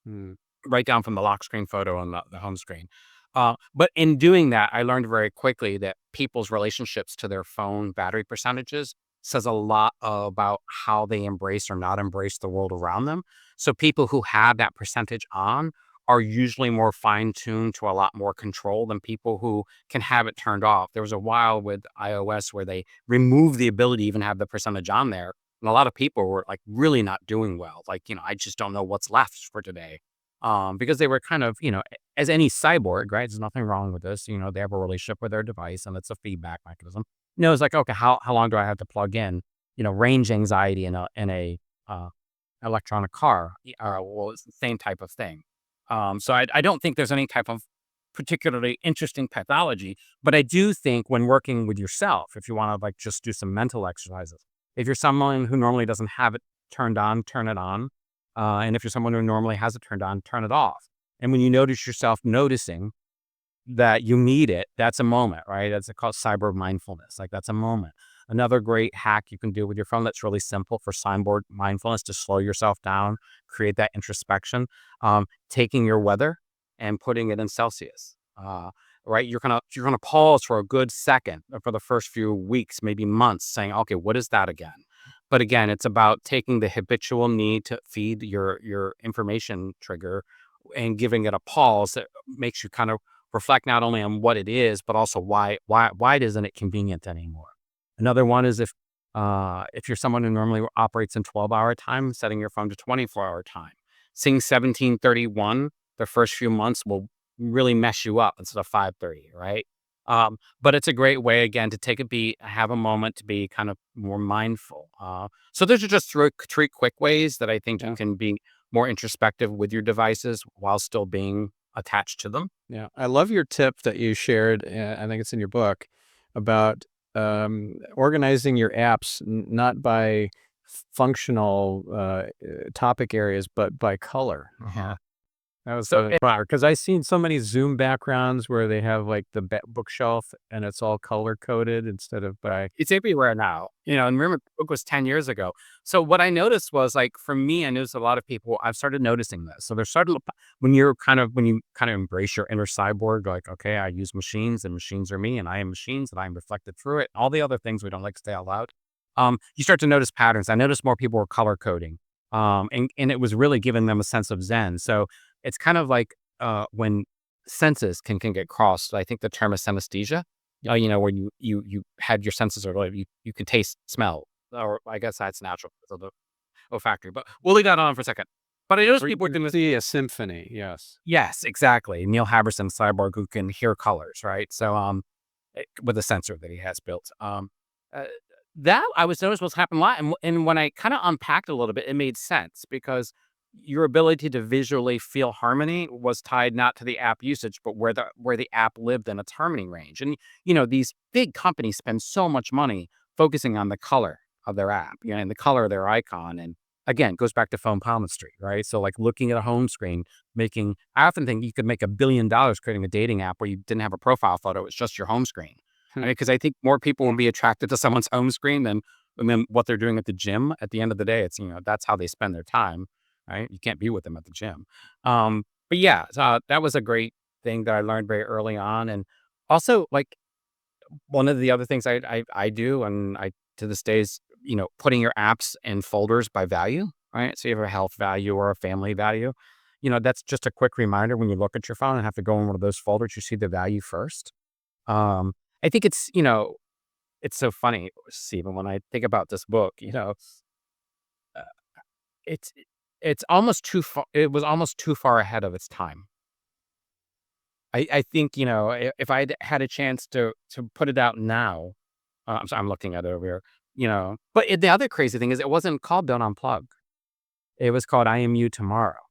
Hmm. right down from the lock screen photo on the home screen. But in doing that, I learned very quickly that people's relationships to their phone battery percentages says a lot about how they embrace or not embrace the world around them. So people who have that percentage on are usually more fine tuned to a lot more control than people who can have it turned off. There was a while with iOS where they removed the ability to even have the percentage on there. And a lot of people were like really not doing well. Like, I just don't know what's left for today. Because they were kind of, as any cyborg, right? There's nothing wrong with this. They have a relationship with their device and it's a feedback mechanism. It's like, okay, how long do I have to plug in? Range anxiety in a uh, electronic car. Well, it's the same type of thing. So I don't think there's any type of particularly interesting pathology, but I do think when working with yourself, if you want to like just do some mental exercises, if you're someone who normally doesn't have it turned on, turn it on. And if you're someone who normally has it turned on, turn it off. And when you notice yourself noticing that you need it, that's a moment, right? That's called cyber mindfulness. Like that's a moment. Another great hack you can do with your phone that's really simple for cyborg mindfulness to slow yourself down, create that introspection. Taking your weather and putting it in Celsius. Right, you're gonna pause for a good second for the first few weeks, maybe months, saying, "Okay, what is that again?" But again, it's about taking the habitual need to feed your information trigger and giving it a pause that makes you kind of reflect not only on what it is, but also why isn't it convenient anymore. Another one is if you're someone who normally operates in 12-hour time, setting your phone to 24-hour time. Seeing 17:31 the first few months will really mess you up instead of 5:30, right? But it's a great way again to take a beat, have a moment to be kind of more mindful. So those are just three quick ways that I think you Yeah. can be more introspective with your devices while still being attached to them. Yeah, I love your tip that you shared. I think it's in your book about organizing your apps not by functional topic areas, but by color. Uh-huh. That was So really clever because I've seen so many Zoom backgrounds where they have like the bookshelf and it's all color coded instead of by. it's everywhere now, and remember the book was 10 years ago. So what I noticed was like for me, I noticed a lot of people, I've started noticing this. So they're starting to, when you kind of embrace your inner cyborg, like, okay, I use machines and machines are me and I am machines and I'm reflected through it. All the other things we don't like to say out loud. You start to notice patterns. I noticed more people were color coding. And it was really giving them a sense of Zen. So it's kind of like when senses can get crossed. I think the term is synesthesia. Where you had your senses or like you can taste, smell, or I guess that's natural because of the olfactory. But we'll leave that on for a second. But I noticed Or you people are can doing this. see a symphony. Yes. Yes, exactly. Neil Haberson, cyborg, who can hear colors, right? So with a sensor that he has built. Uh, that I was noticed was happening a lot, and when I kind of unpacked a little bit, it made sense because your ability to visually feel harmony was tied not to the app usage, but where the app lived in its harmony range. And these big companies spend so much money focusing on the color of their app, and the color of their icon. And again, it goes back to phone palmistry, right? So like looking at a home screen, I often think you could make $1 billion creating a dating app where you didn't have a profile photo, it's just your home screen. I mean, because I think more people will be attracted to someone's home screen than And then what they're doing at the gym, at the end of the day, it's, that's how they spend their time, right? You can't be with them at the gym. But yeah, so that was a great thing that I learned very early on. And also, like, one of the other things I do, and I to this day is, putting your apps in folders by value, right? So you have a health value or a family value. That's just a quick reminder when you look at your phone and have to go in one of those folders, you see the value first. Um, I think it's so funny, Stephen, when I think about this book, uh, it's it's almost too far. It was almost too far ahead of its time. I think, if I had a chance to put it out now, I'm looking at it over here, but the other crazy thing is it wasn't called Don't Unplug. It was called I Am You Tomorrow.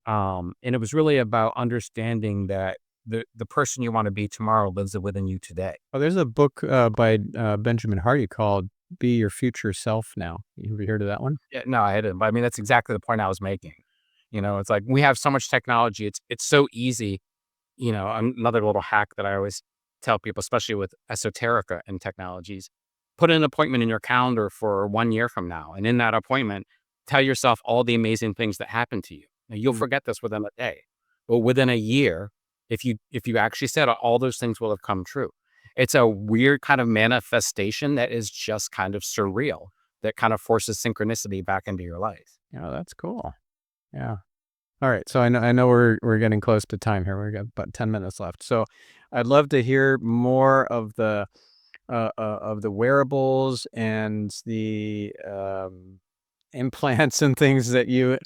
And it was really about understanding that the person you want to be tomorrow lives within you today. Oh, there's a book by Benjamin Hardy called Be Your Future Self Now. You ever heard of that one? Yeah, no, I hadn't. But I mean, that's exactly the point I was making. It's like we have so much technology. It's so easy. Another little hack that I always tell people, especially with esoterica and technologies, put an appointment in your calendar for 1 year from now. And in that appointment, tell yourself all the amazing things that happened to you. Now, you'll Mm. forget this within a day, but within a year, if you actually said it, all those things will have come true. It's a weird kind of manifestation that is just kind of surreal, that kind of forces synchronicity back into your life. Yeah, that's cool. Yeah. All right. So I know we're getting close to time here. We got about 10 minutes left. So I'd love to hear more of the wearables and the implants and things that you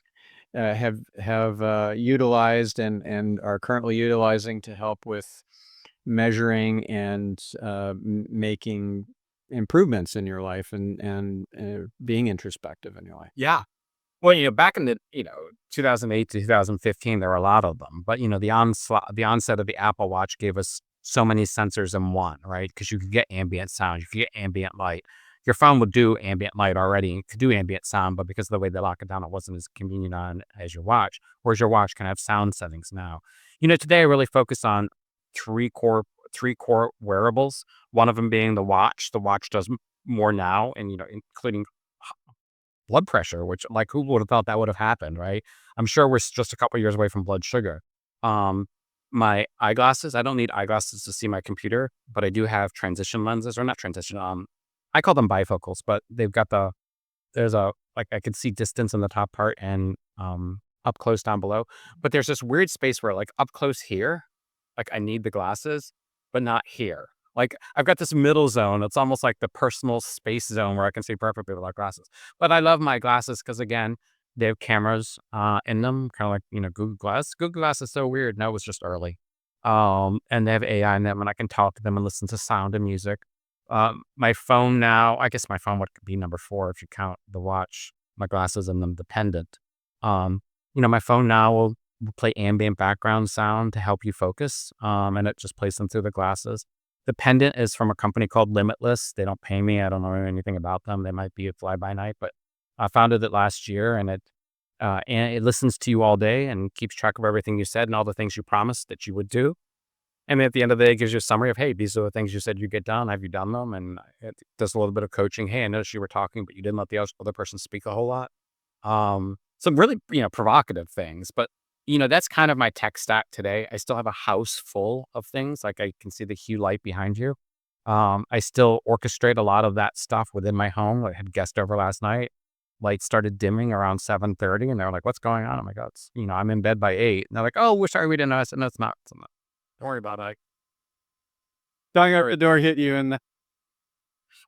have utilized and are currently utilizing to help with measuring and making improvements in your life and being introspective in your life. Yeah. Well, back in the, 2008 to 2015, there were a lot of them, but, the onset of the Apple Watch gave us so many sensors in one, right? Because you could get ambient sound, you could get ambient light. Your phone would do ambient light already, it could do ambient sound, but because of the way they lock it down, it wasn't as convenient on as your watch, whereas your watch can have sound settings now. Today I really focus on three core three core wearables, one of them being the watch. The watch does more now, and, including blood pressure, which, like, who would have thought that would have happened, right? I'm sure we're just a couple years away from blood sugar. Um, my eyeglasses, I don't need eyeglasses to see my computer, but I do have transition lenses, or not transition. I call them bifocals, but they've got there's a, like, I can see distance in the top part and up close down below. But there's this weird space where, like, up close here, like, I need the glasses, but not here. Like, I've got this middle zone. It's almost like the personal space zone where I can see perfectly without glasses. But I love my glasses because, again, they have cameras in them, kind of like, Google Glass. Google Glass is so weird. No, it was just early. And they have AI in them, and I can talk to them and listen to sound and music. My phone now, I guess my phone would be number four if you count the watch, my glasses, and them dependent. Um, my phone now will play ambient background sound to help you focus, and it just plays them through the glasses. The pendant is from a company called Limitless. They don't pay me. I don't know anything about them. They might be a fly by night, but I founded it last year, and it listens to you all day and keeps track of everything you said and all the things you promised that you would do. And at the end of the day, it gives you a summary of, hey, these are the things you said you get done. Have you done them? And it does a little bit of coaching. Hey, I noticed you were talking, but you didn't let the other person speak a whole lot. Some really, provocative things, but, that's kind of my tech stack today. I still have a house full of things. Like, I can see the hue light behind you. I still orchestrate a lot of that stuff within my home. I had guests over last night. Lights started dimming around 7:30, and they're like, "What's going on?" I'm like, "Oh, I'm in bed by 8." And they're like, "Oh, we're sorry we didn't know." I said, "No, it's not. It's not. Don't worry about it." Don't let the door hit you in the.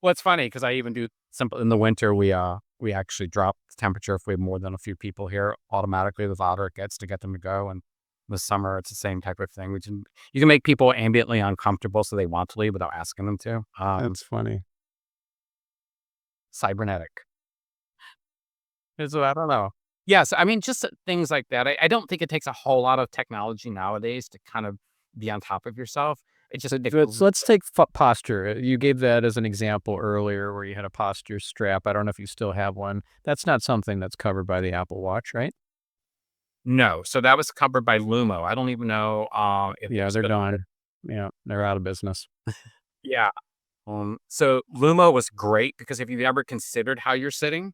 Well, it's funny because I even do simple in the winter. We actually drop the temperature if we have more than a few people here. Automatically, the louder it gets to get them to go. And the summer, it's the same type of thing. You can make people ambiently uncomfortable so they want to leave without asking them to. That's funny. Cybernetic. So I don't know. Yes, I mean, just things like that. I don't think it takes a whole lot of technology nowadays to kind of be on top of yourself. It just So if let's take posture. You gave that as an example earlier where you had a posture strap. I don't know if you still have one. That's not something that's covered by the Apple Watch, right? no. So that was covered by Lumo. I don't even know if they're Yeah, they're still. done. Yeah, they're out of business. Yeah. So Lumo was great because if you've ever considered how you're sitting,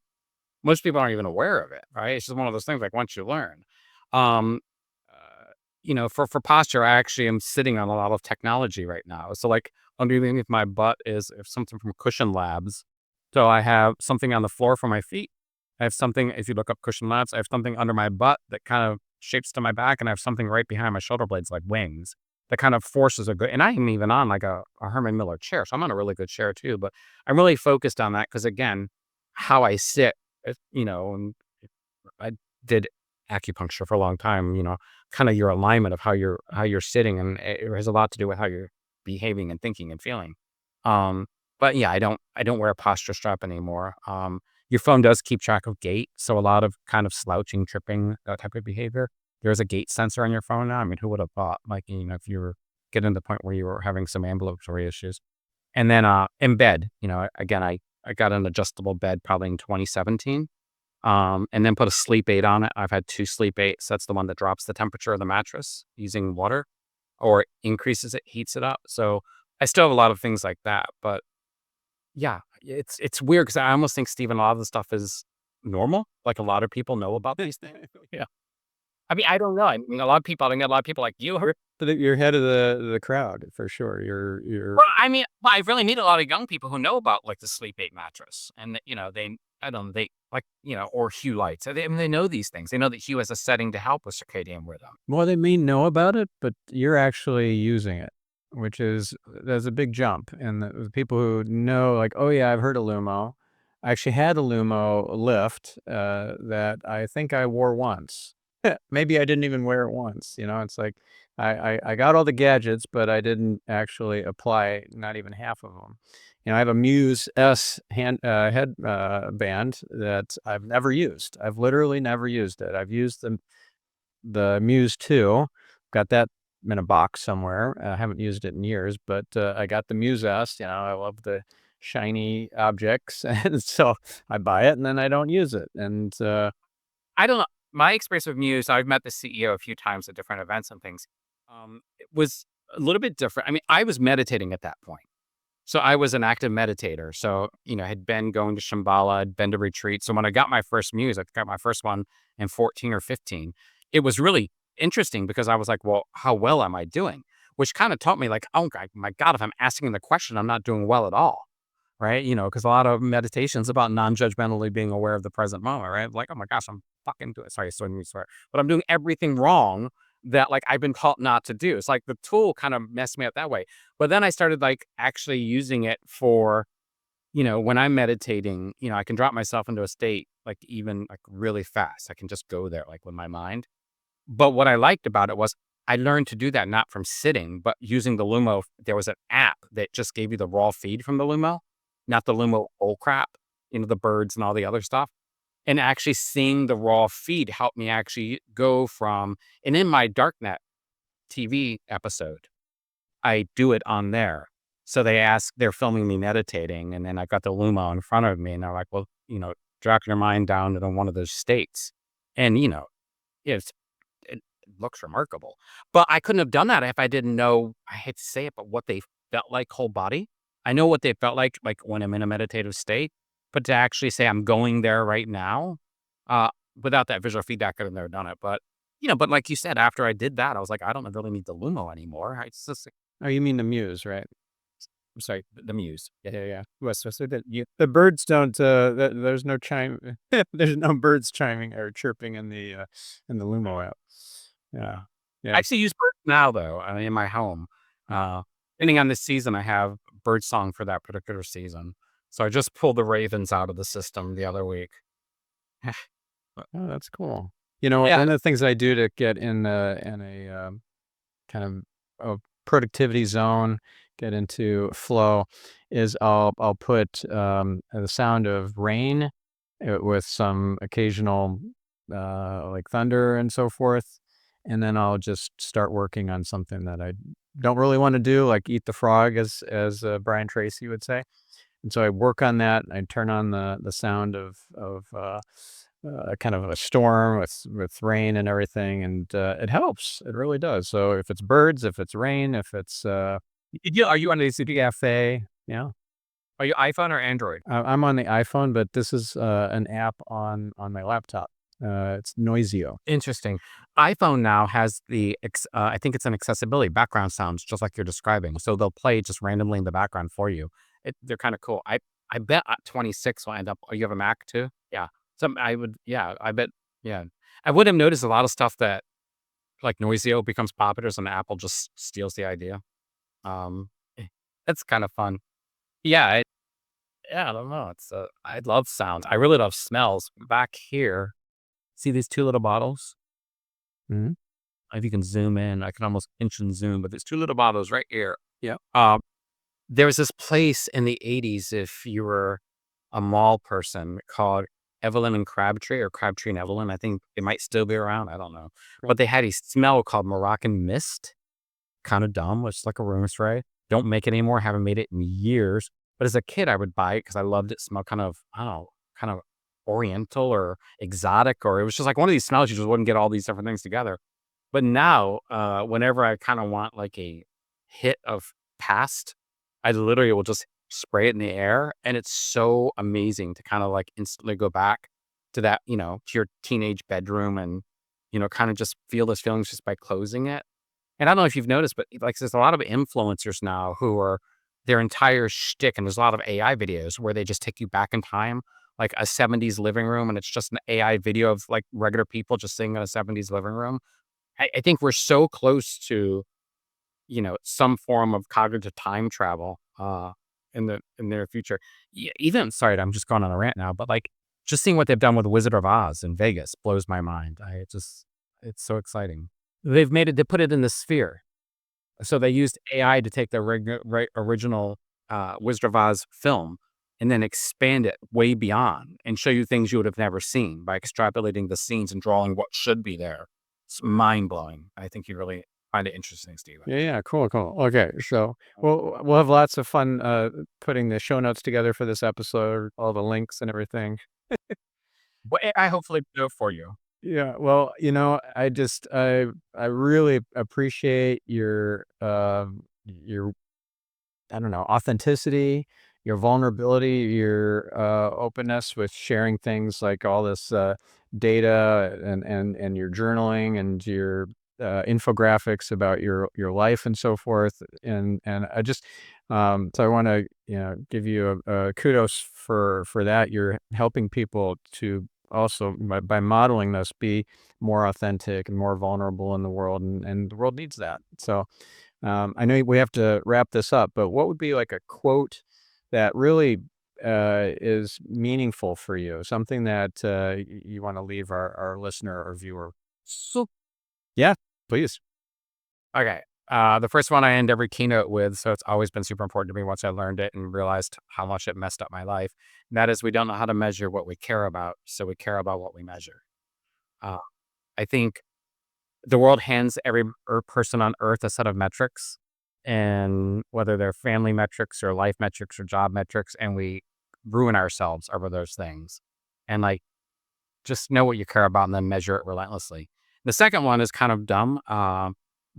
most people aren't even aware of it, right? It's just one of those things like once you learn. Um, for posture, I actually am sitting on a lot of technology right now. So like underneath my butt is something from Cushion Labs. So I have something on the floor for my feet. I have something, if you look up Cushion Labs, I have something under my butt that kind of shapes to my back, and I have something right behind my shoulder blades like wings that kind of forces a good. And I am even on like a Herman Miller chair, so I'm on a really good chair too. But I'm really focused on that because again, how I sit, and I did acupuncture for a long time, kind of your alignment of how you're sitting, and it has a lot to do with how you're behaving and thinking and feeling. Um, but yeah, I don't wear a posture strap anymore. Your phone does keep track of gait, so a lot of kind of slouching, tripping, that type of behavior. There's a gait sensor on your phone now. I mean, who would have thought? Like, if you were getting to the point where you were having some ambulatory issues, and then in bed, again, I got an adjustable bed probably in 2017. And then put a sleep aid on it. I've had 2 sleep aids. That's the one that drops the temperature of the mattress using water or increases it, heats it up. So, I still have a lot of things like that, but yeah, it's weird because I almost think, Stephen, a lot of the stuff is normal. Like, a lot of people know about these things. Yeah. I mean, I don't know. I mean, I think a lot of people like you are. You're ahead of the crowd for sure. You're Well, I mean, I really meet a lot of young people who know about, like, the sleep aid mattress, and that, I don't know, they like, or Hue lights. I mean, they know these things. They know that Hue has a setting to help with circadian rhythm. Well, they may know about it, but you're actually using it, which is there's a big jump. And the people who know, like, oh yeah, I've heard of Lumo. I actually had a Lumo lift that I think I wore once. Maybe I didn't even wear it once. It's like I got all the gadgets, but I didn't actually apply not even half of them. I have a Muse S head band that I've never used. I've literally never used it. I've used the Muse 2, got that in a box somewhere. I haven't used it in years, but, I got the Muse S, I love the shiny objects, and so I buy it and then I don't use it, and, I don't know. My experience with Muse, I've met the CEO a few times at different events and things. It was a little bit different. I mean, I was meditating at that point. So I was an active meditator. So, had been going to Shambhala, had been to retreats. So when I got my first Muse, I got my first one in 14 or 15. It was really interesting because I was like, well, how well am I doing? Which kind of taught me like, oh my God, if I'm asking the question, I'm not doing well at all. Right. Because a lot of meditations about non-judgmentally being aware of the present moment. Right. Like, oh my gosh, I'm fucking doing, sorry, so me swear, but I'm doing everything wrong that like I've been taught not to do. It's like the tool kind of messed me up that way. But then I started like actually using it for, when I'm meditating, I can drop myself into a state like even like really fast. I can just go there like with my mind. But what I liked about it was I learned to do that not from sitting, but using the Lumo. There was an app that just gave you the raw feed from the Lumo, not the Lumo bull crap, the birds and all the other stuff. And actually seeing the raw feed helped me actually go from, and in my Darknet TV episode, I do it on there. So they're filming me meditating, and then I've got the Luma in front of me, and they're like, well, drop your mind down into one of those states. And, it's, it looks remarkable. But I couldn't have done that if I didn't know, I hate to say it, but what they felt like whole body. I know what they felt like when I'm in a meditative state, but to actually say I'm going there right now, uh, without that visual feedback, I could have never done it. But like you said, after I did that, I was like, I don't really need the Lumo anymore. It's just oh, you mean the Muse, right? I'm sorry, the Muse. Yeah. Yeah, yeah. Well, so that the birds don't, there's no chime there's no birds chiming or chirping in the Lumo app. Yeah. I Yeah. actually use birds now though, in my home. Uh, Depending on the season, I have bird song for that particular season. So I just pulled the ravens out of the system the other week. But Oh, that's cool. yeah, One of the things I do to get in a, kind of a productivity zone, get into flow, is I'll put, the sound of rain, with some occasional, like thunder and so forth, and then I'll just start working on something that I don't really wanna do, like eat the frog as Brian Tracy would say. And so I work on that. I turn on the sound of kind of a storm with rain and everything, and it helps. It really does. So if it's birds, if it's rain, if it's are you on the ACP? cafe, yeah. Are you iPhone or Android? I'm on the iPhone, but this is an app on my laptop. It's Noisio. Interesting. iPhone now has I think it's an accessibility background sounds just like you're describing. So they'll play just randomly in the background for you. They're kind of cool. I bet at 26 will end up. Oh, you have a Mac too? Yeah. I would. Yeah. I bet. Yeah. I would have noticed a lot of stuff that like Noisio becomes popular, and Apple just steals the idea. Um, that's kind of fun. Yeah. Yeah. I don't know. I love sounds. I really love smells. Back here, see these two little bottles? Mhm. If you can zoom in, I can almost pinch and zoom, but there's two little bottles right here. Yep. There was this place in the 80s, if you were a mall person, called Evelyn and Crabtree or Crabtree and Evelyn. I think it might still be around. I don't know. Right. But they had a smell called Moroccan Mist. Kind of dumb. It's like a room spray. Don't make it anymore. Haven't made it in years. But as a kid, I would buy it because I loved it. Smell kind of, I don't know, kind of oriental or exotic, or it was just like one of these smells you just wouldn't get all these different things together. But now, whenever I kinda want, like, a hit of past, I literally will just spray it in the air, and it's so amazing to kinda, like, instantly go back to that, to your teenage bedroom and, kinda just feel those feelings just by closing it. And I don't know if you've noticed, but, like, there's a lot of influencers now who are their entire shtick, and there's a lot of AI videos where they just take you back in time, like a '70s living room, and it's just an AI video of, like, regular people just sitting in a '70s living room. I think we're so close to, some form of cognitive time travel, in the near future. Even sorry, I'm just going on a rant now, but, like, just seeing what they've done with Wizard of Oz in Vegas blows my mind. It's so exciting. They put it in the sphere. So they used AI to take the original, Wizard of Oz film and then expand it way beyond and show you things you would have never seen by extrapolating the scenes and drawing what should be there. It's mind blowing. I think you'd really find it interesting, Stephen. Yeah, yeah, cool, cool. Okay, so we'll have lots of fun putting the show notes together for this episode, all the links and everything. Well, I hopefully do it for you. Yeah, well, I really appreciate your I don't know, authenticity, your vulnerability, your openness with sharing things like all this data and your journaling and your infographics about your life and so forth. And I just so I want to give you a kudos for that. You're helping people to also by modeling this be more authentic and more vulnerable in the world, and the world needs that. So I know we have to wrap this up, but what would be like a quote that really is meaningful for you? Something that you want to leave our listener or viewer? So, Yeah, please. okay. The first one I end every keynote with, so it's always been super important to me once I learned it and realized how much it messed up my life. And that is, we don't know how to measure what we care about, so we care about what we measure. Uh, I think the world hands every person on earth a set of metrics, and whether they're family metrics or life metrics or job metrics, and we ruin ourselves over those things. And like, just know what you care about and then measure it relentlessly. The second one is kind of dumb,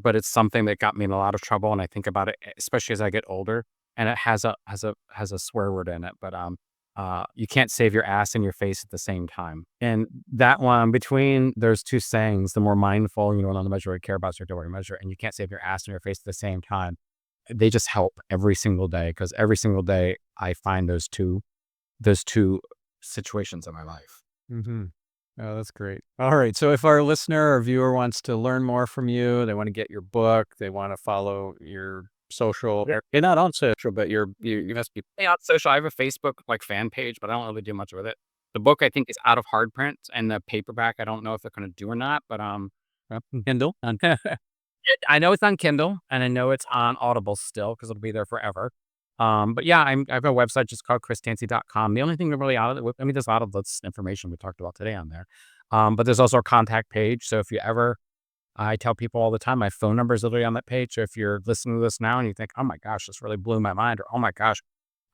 but it's something that got me in a lot of trouble, and I think about it, especially as I get older. And it has a swear word in it, but you can't save your ass and your face at the same time. And that one, between those two sayings, the more mindful, not to measure what you care about, so you what you measure, and you can't save your ass and your face at the same time. They just help every single day because every single day I find those two situations in my life. Mm-hmm. Oh, that's great. All right. So if our listener or viewer wants to learn more from you, they want to get your book, they want to follow your social, you're not on social, but you must be. Hey, on social, I have a Facebook like fan page, but I don't really do much with it. The book I think is out of hard print, and the paperback I don't know if they're going to do or not, but Kindle. I know it's on Kindle and I know it's on Audible still because it'll be there forever. But yeah, I have a website just called chrisdancy.com. The only thing that really out of it, I mean, there's a lot of this information we talked about today on there. But there's also a contact page. So if you ever, I tell people all the time, my phone number is literally on that page. So if you're listening to this now and you think, oh my gosh, this really blew my mind, or oh my gosh,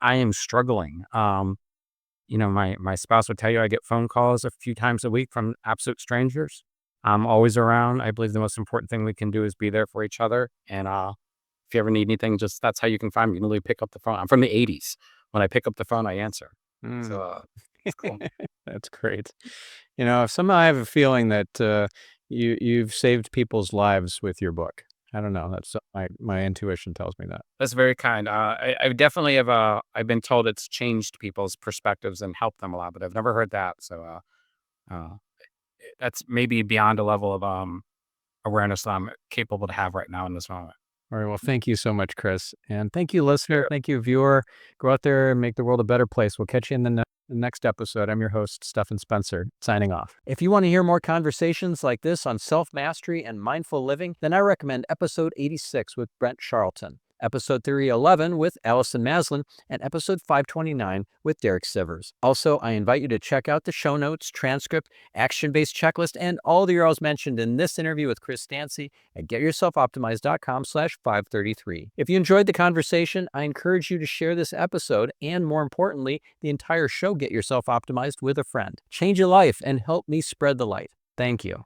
I am struggling. My spouse would tell you I get phone calls a few times a week from absolute strangers. I'm always around. I believe the most important thing we can do is be there for each other. And if you ever need anything, just that's how you can find me. You can literally pick up the phone. I'm from the '80s. when I pick up the phone, I answer. So Mm. it's cool. That's great. Somehow I have a feeling that you've saved people's lives with your book. I don't know. That's my intuition tells me that. That's very kind. I definitely have. I've been told it's changed people's perspectives and helped them a lot, but I've never heard that. So uh, that's maybe beyond a level of awareness that I'm capable to have right now in this moment. All right. Well, thank you so much, Chris. And thank you, listener. Sure. Thank you, viewer. Go out there and make the world a better place. We'll catch you in the next episode. I'm your host, Stephan Spencer, signing off. If you want to hear more conversations like this on self mastery and mindful living, then I recommend episode 86 with Brent Charlton, episode 311 with Allison Maslin, and episode 529 with Derek Sivers. Also, I invite you to check out the show notes, transcript, action-based checklist, and all the URLs mentioned in this interview with Chris Dancy at getyourselfoptimized.com/533. If you enjoyed the conversation, I encourage you to share this episode and, more importantly, the entire show Get Yourself Optimized with a friend. Change your life and help me spread the light. Thank you.